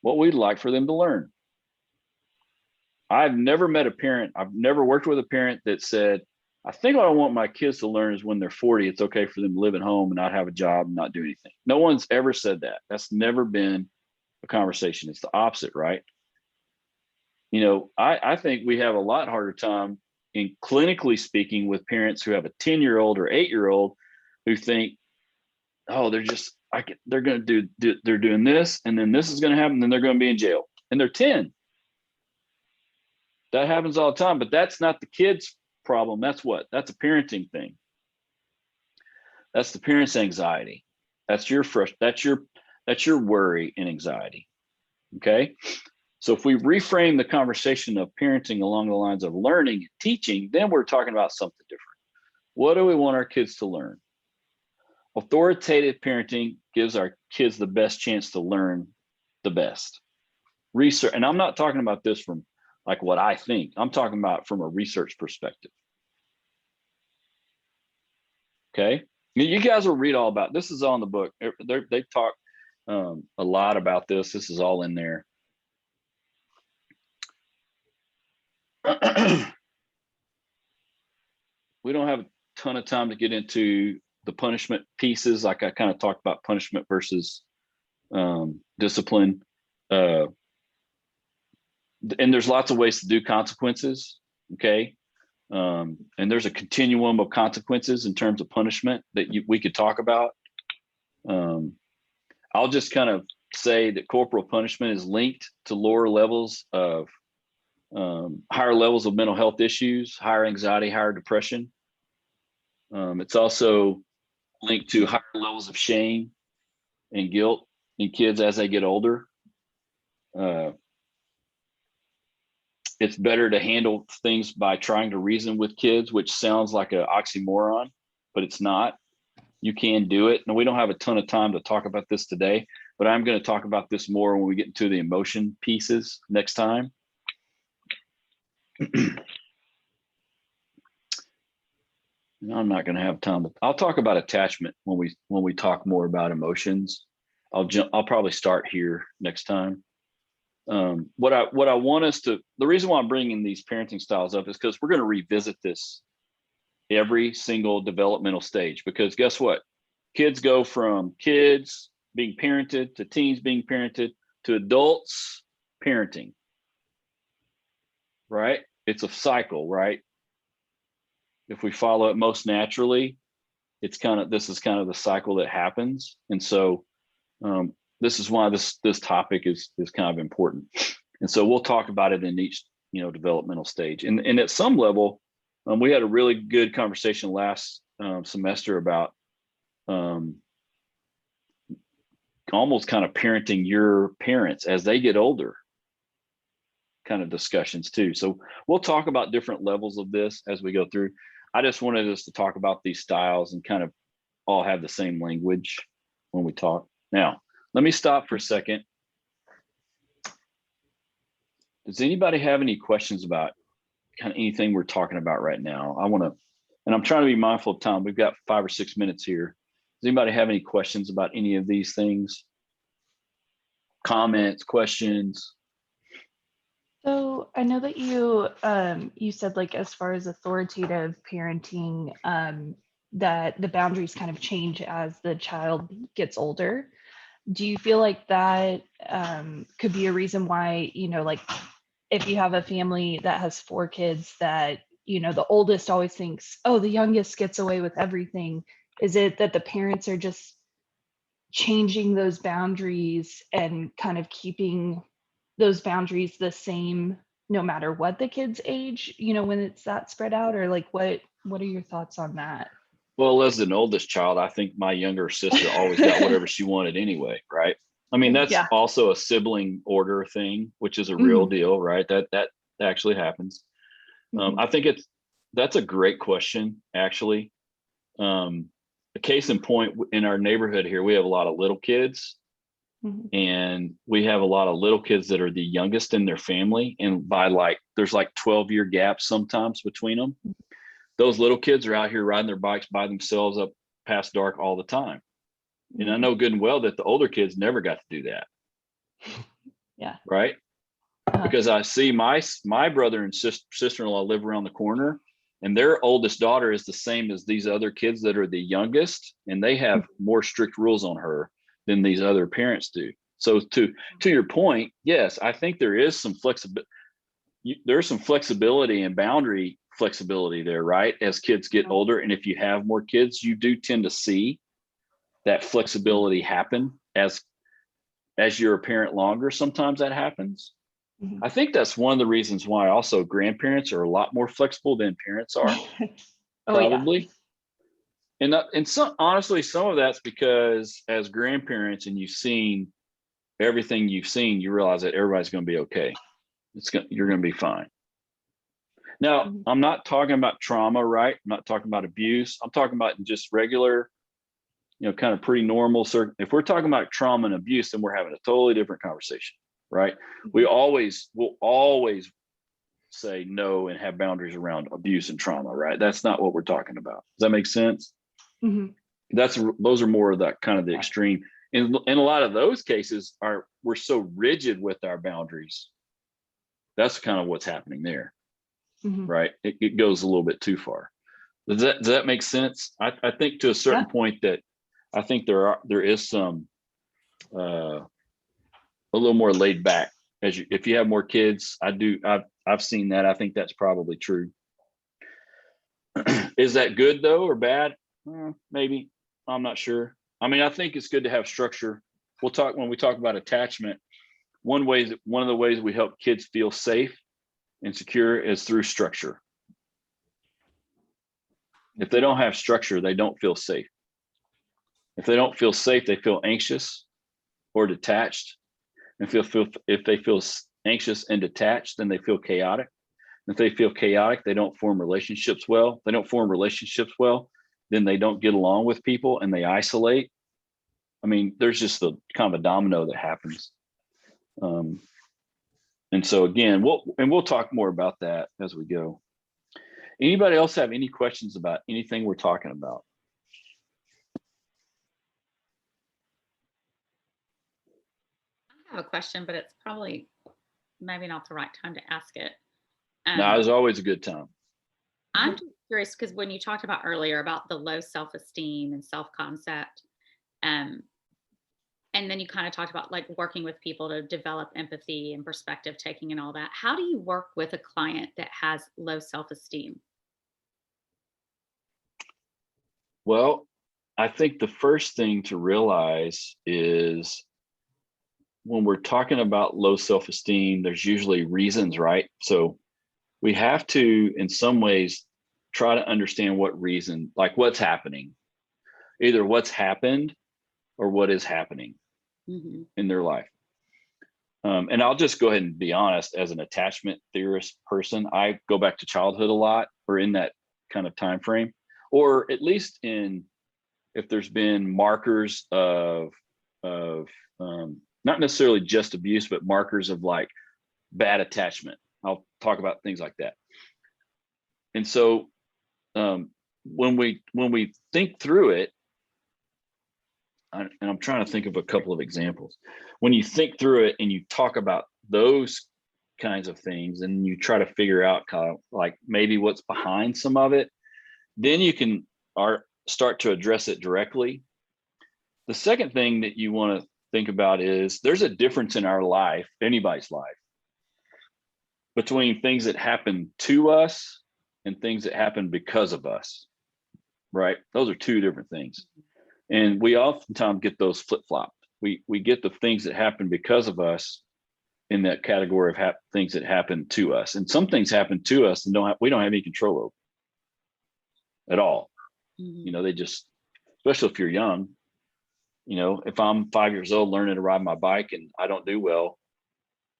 What we'd like for them to learn. I've never met a parent, I've never worked with a parent that said, I think what I want my kids to learn is when they're 40, it's okay for them to live at home and not have a job and not do anything. No one's ever said that. That's never been a conversation. It's the opposite, right? You know, I think we have a lot harder time in clinically speaking with parents who have a 10-year-old or 8-year-old who think, oh, they're going to do, they're doing this, and then this is going to happen, and then they're going to be in jail, and they're 10. That happens all the time, but that's not the kid's problem. That's a parenting thing. That's the parent's anxiety. That's your worry and anxiety. Okay. So if we reframe the conversation of parenting along the lines of learning and teaching, then we're talking about something different. What do we want our kids to learn? Authoritative parenting gives our kids the best chance to learn the best. Research, and I'm not talking about this from like what I think. I'm talking about from a research perspective. Okay. You guys will read all about this. Is all in the book. They talk a lot about this. This is all in there. We don't have a ton of time to get into the punishment pieces. Like I kind of talked about punishment versus discipline. And there's lots of ways to do consequences. Okay. And there's a continuum of consequences in terms of punishment that we could talk about. I'll just kind of say that corporal punishment is linked to lower levels of higher levels of mental health issues, higher anxiety, higher depression. It's also linked to higher levels of shame and guilt in kids as they get older. It's better to handle things by trying to reason with kids, which sounds like an oxymoron, but it's not. You can do it. And we don't have a ton of time to talk about this today, but I'm going to talk about this more when we get into the emotion pieces next time. I'm not going to have time. I'll talk about attachment when we talk more about emotions. I'll probably start here next time. What I want us to, the reason why I'm bringing these parenting styles up is because we're going to revisit this every single developmental stage, because guess what? Kids go from kids being parented to teens being parented to adults parenting, right? It's a cycle, right? If we follow it most naturally, this is kind of the cycle that happens. And so this is why this topic is kind of important. And so we'll talk about it in each, developmental stage. And at some level, we had a really good conversation last semester about almost kind of parenting your parents as they get older, kind of discussions too. So we'll talk about different levels of this as we go through. I just wanted us to talk about these styles and kind of all have the same language when we talk. Now, let me stop for a second. Does anybody have any questions about kind of anything we're talking about right now? And I'm trying to be mindful of time. We've got 5 or 6 minutes here. Does anybody have any questions about any of these things? Comments, questions? So I know that you said, like, as far as authoritative parenting, that the boundaries kind of change as the child gets older. Do you feel like that could be a reason why, like, if you have a family that has 4 kids, that, the oldest always thinks, oh, the youngest gets away with everything? Is it that the parents are just changing those boundaries and kind of keeping those boundaries the same no matter what the kid's age, when it's that spread out? Or like, what are your thoughts on that? Well, as an oldest child, I think my younger sister always got whatever she wanted anyway, right? I mean, that's Yeah. also a sibling order thing, which is a Mm-hmm. real deal, right? That actually happens. Mm-hmm. I think that's a great question, actually. A case in point, in our neighborhood here, we have a lot of little kids. Mm-hmm. And we have a lot of little kids that are the youngest in their family. And there's like 12-year gaps sometimes between them. Those little kids are out here riding their bikes by themselves up past dark all the time. And I know good and well that the older kids never got to do that. Yeah. Right. Because I see my brother and sister-in-law live around the corner, and their oldest daughter is the same as these other kids that are the youngest, and they have more strict rules on her than these other parents do. So to your point, yes, I think there is some flexibility. There's some flexibility and boundary flexibility there, right? As kids get older, and if you have more kids, you do tend to see that flexibility happen as you're a parent longer. Sometimes that happens. Mm-hmm. I think that's one of the reasons why also grandparents are a lot more flexible than parents are. Probably. Yeah. And some, honestly, some of that's because as grandparents, and you've seen everything you've seen, you realize that everybody's going to be okay. You're going to be fine. Now, mm-hmm. I'm not talking about trauma, right? I'm not talking about abuse. I'm talking about just regular, kind of pretty normal. If we're talking about trauma and abuse, then we're having a totally different conversation, right? We'll always say no and have boundaries around abuse and trauma, right? That's not what we're talking about. Does that make sense? Mm-hmm. Those are more of that kind of the extreme. And a lot of those cases we're so rigid with our boundaries. That's kind of what's happening there, mm-hmm. right? It goes a little bit too far. Does that make sense? I think to a certain point that I think there is some a little more laid back if you have more kids. I've seen that. I think that's probably true. Is that good though or bad? Maybe. I'm not sure. I mean, I think it's good to have structure. When we talk about attachment, one of the ways we help kids feel safe and secure is through structure. If they don't have structure, they don't feel safe. If they don't feel safe, they feel anxious or detached. If they feel anxious and detached, then they feel chaotic. If they feel chaotic, they don't form relationships well. If they don't form relationships well, then they don't get along with people and they isolate. I mean, there's just the kind of a domino that happens. And so again, we'll talk more about that as we go. Anybody else have any questions about anything we're talking about? I have a question, but it's probably maybe not the right time to ask it. Now, there's always a good time. I'm just curious because when you talked about earlier about the low self-esteem and self-concept, and then you kind of talked about like working with people to develop empathy and perspective taking and all that. How do you work with a client that has low self-esteem? Well, I think the first thing to realize is when we're talking about low self-esteem, there's usually reasons, right? So we have to, in some ways, try to understand what reason, like what's happening, either what's happened or what is happening in their life. And I'll just go ahead and be honest, as an attachment theorist person, I go back to childhood a lot, or in that kind of time frame, or at least if there's been markers of not necessarily just abuse, but markers of like bad attachment. I'll talk about things like that. And so when we think through it, and I'm trying to think of a couple of examples. When you think through it and you talk about those kinds of things and you try to figure out kind of like maybe what's behind some of it, then you can start to address it directly. The second thing that you want to think about is there's a difference in our life, anybody's life, between things that happen to us and things that happen because of us, right? Those are two different things. And we oftentimes get those flip-flopped. We get the things that happen because of us in that category of things that happen to us. And some things happen to us and we don't have any control over at all. You know, they just, especially if you're young, you know, if I'm 5 years old learning to ride my bike and I don't do well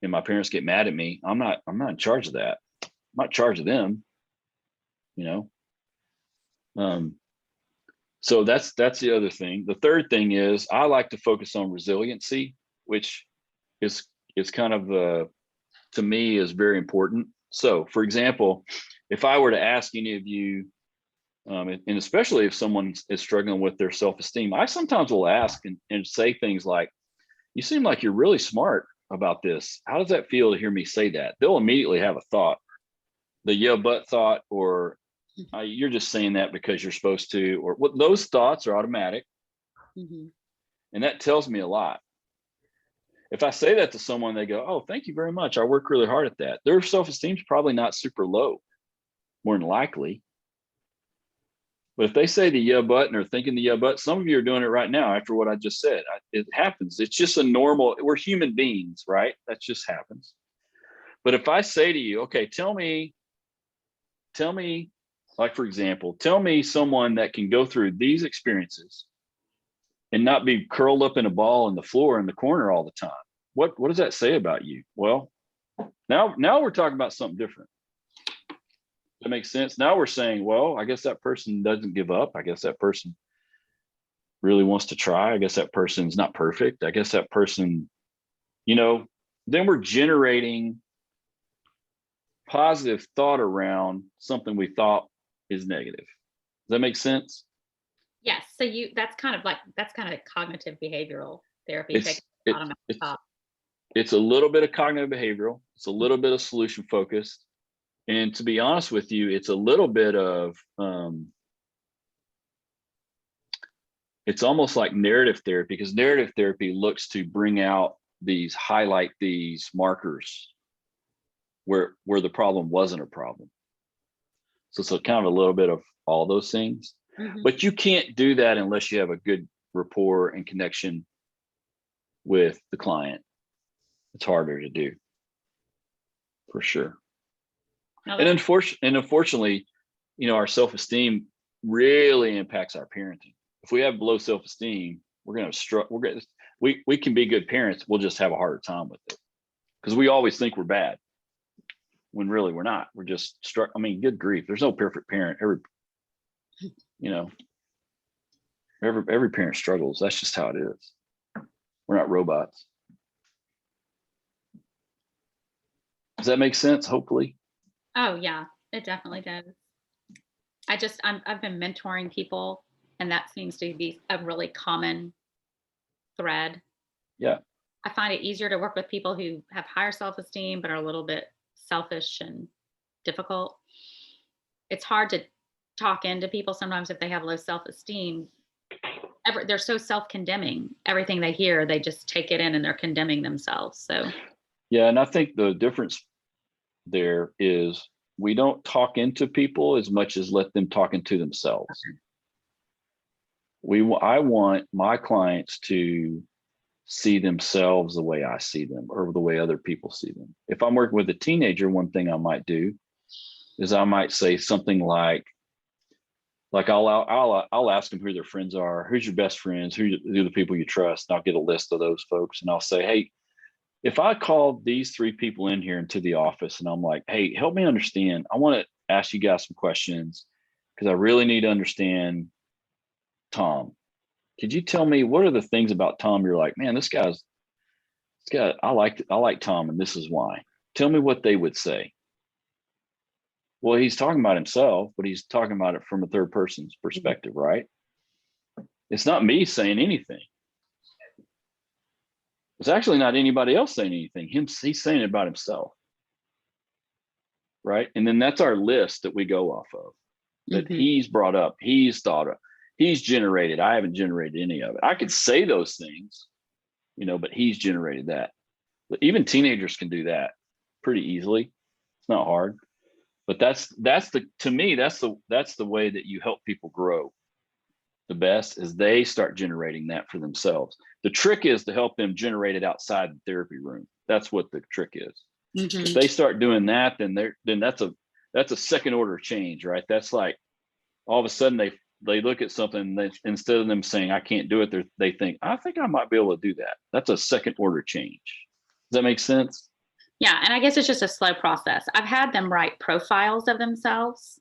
and my parents get mad at me, I'm not in charge of that. I'm not in charge of them, you know. So that's the other thing. The third thing is I like to focus on resiliency, which is kind of to me is very important. So for example, if I were to ask any of you, and especially if someone is struggling with their self-esteem, I sometimes will ask and say things like, you seem like you're really smart about this. How does that feel to hear me say that? They'll immediately have a thought, the yeah, but thought, or you're just saying that because you're supposed to, or what, those thoughts are automatic. And that tells me a lot. If I say that to someone, they go, oh, thank you very much. I work really hard at that. Their self-esteem is probably not super low, more than likely. But if they say the yeah, but, and are thinking the yeah, but, some of you are doing it right now after what I just said. It happens. It's just a normal, we're human beings, right? That just happens. But if I say to you, okay, tell me, like, for example, tell me someone that can go through these experiences and not be curled up in a ball on the floor in the corner all the time. What does that say about you? Well, now we're talking about something different. That makes sense. Now we're saying, well, I guess that person doesn't give up. I guess that person really wants to try. I guess that person's not perfect. I guess that person, you know, then we're generating positive thought around something we thought is negative. Does that make sense? Yes. So that's kind of cognitive behavioral therapy. It's a little bit of cognitive behavioral. It's a little bit of solution focused. And to be honest with you, it's a little bit of, it's almost like narrative therapy, because narrative therapy looks to bring out highlight these markers where the problem wasn't a problem. So it's kind of a little bit of all those things. But you can't do that unless you have a good rapport and connection with the client. It's harder to do, for sure. And unfortunately, you know, our self-esteem really impacts our parenting. If we have low self-esteem, we're going to struggle. We can be good parents. We'll just have a harder time with it because we always think we're bad when really we're not. We're just I mean, good grief. There's no perfect parent. Every parent struggles. That's just how it is. We're not robots. Does that make sense? Hopefully. Oh yeah, it definitely does. I've been mentoring people, and that seems to be a really common thread. Yeah. I find it easier to work with people who have higher self-esteem but are a little bit selfish and difficult. It's hard to talk into people sometimes if they have low self-esteem. They're so self-condemning. Everything they hear, they just take it in and they're condemning themselves. So Yeah. And I think the difference there is we don't talk into people as much as let them talk into themselves. I want my clients to see themselves the way I see them or the way other people see them. If I'm working with a teenager, one thing I might do is I might say something like I'll ask them who their friends are, who's your best friends, who are the people you trust, and I'll get a list of those folks, and I'll say, hey, if I called these 3 people in here into the office, and I'm like, hey, help me understand, I want to ask you guys some questions because I really need to understand Tom. Could you tell me what are the things about Tom you're like, man, this guy, I like Tom, and this is why. Tell me what they would say. Well, he's talking about himself, but he's talking about it from a third person's perspective, right? It's not me saying anything. It's actually not anybody else saying anything. He's saying it about himself, right? And then that's our list that we go off of, that he's brought up, he's thought of, he's generated. I haven't generated any of it. I could say those things, but he's generated that. But even teenagers can do that pretty easily. It's not hard. But to me, that's the way that you help people grow the best, is they start generating that for themselves. The trick is to help them generate it outside the therapy room. That's what the trick is. If they start doing that, then that's a second order change, right? That's like all of a sudden they look at something that instead of them saying I can't do it, they think I think I might be able to do that. That's a second order change. Does that make sense? yeah, and I guess it's just a slow process. I've had them write profiles of themselves.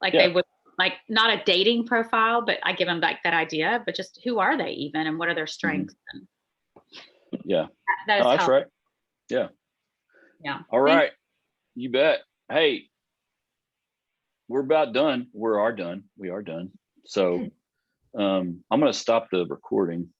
Like Yeah. they would, like, not a dating profile, but I give them like that idea, but just who are they even and what are their strengths? And Yeah. that is Oh, that's helpful. right. Yeah. Yeah. All right. You bet. Hey, we're about done. We are done. So I'm going to stop the recording.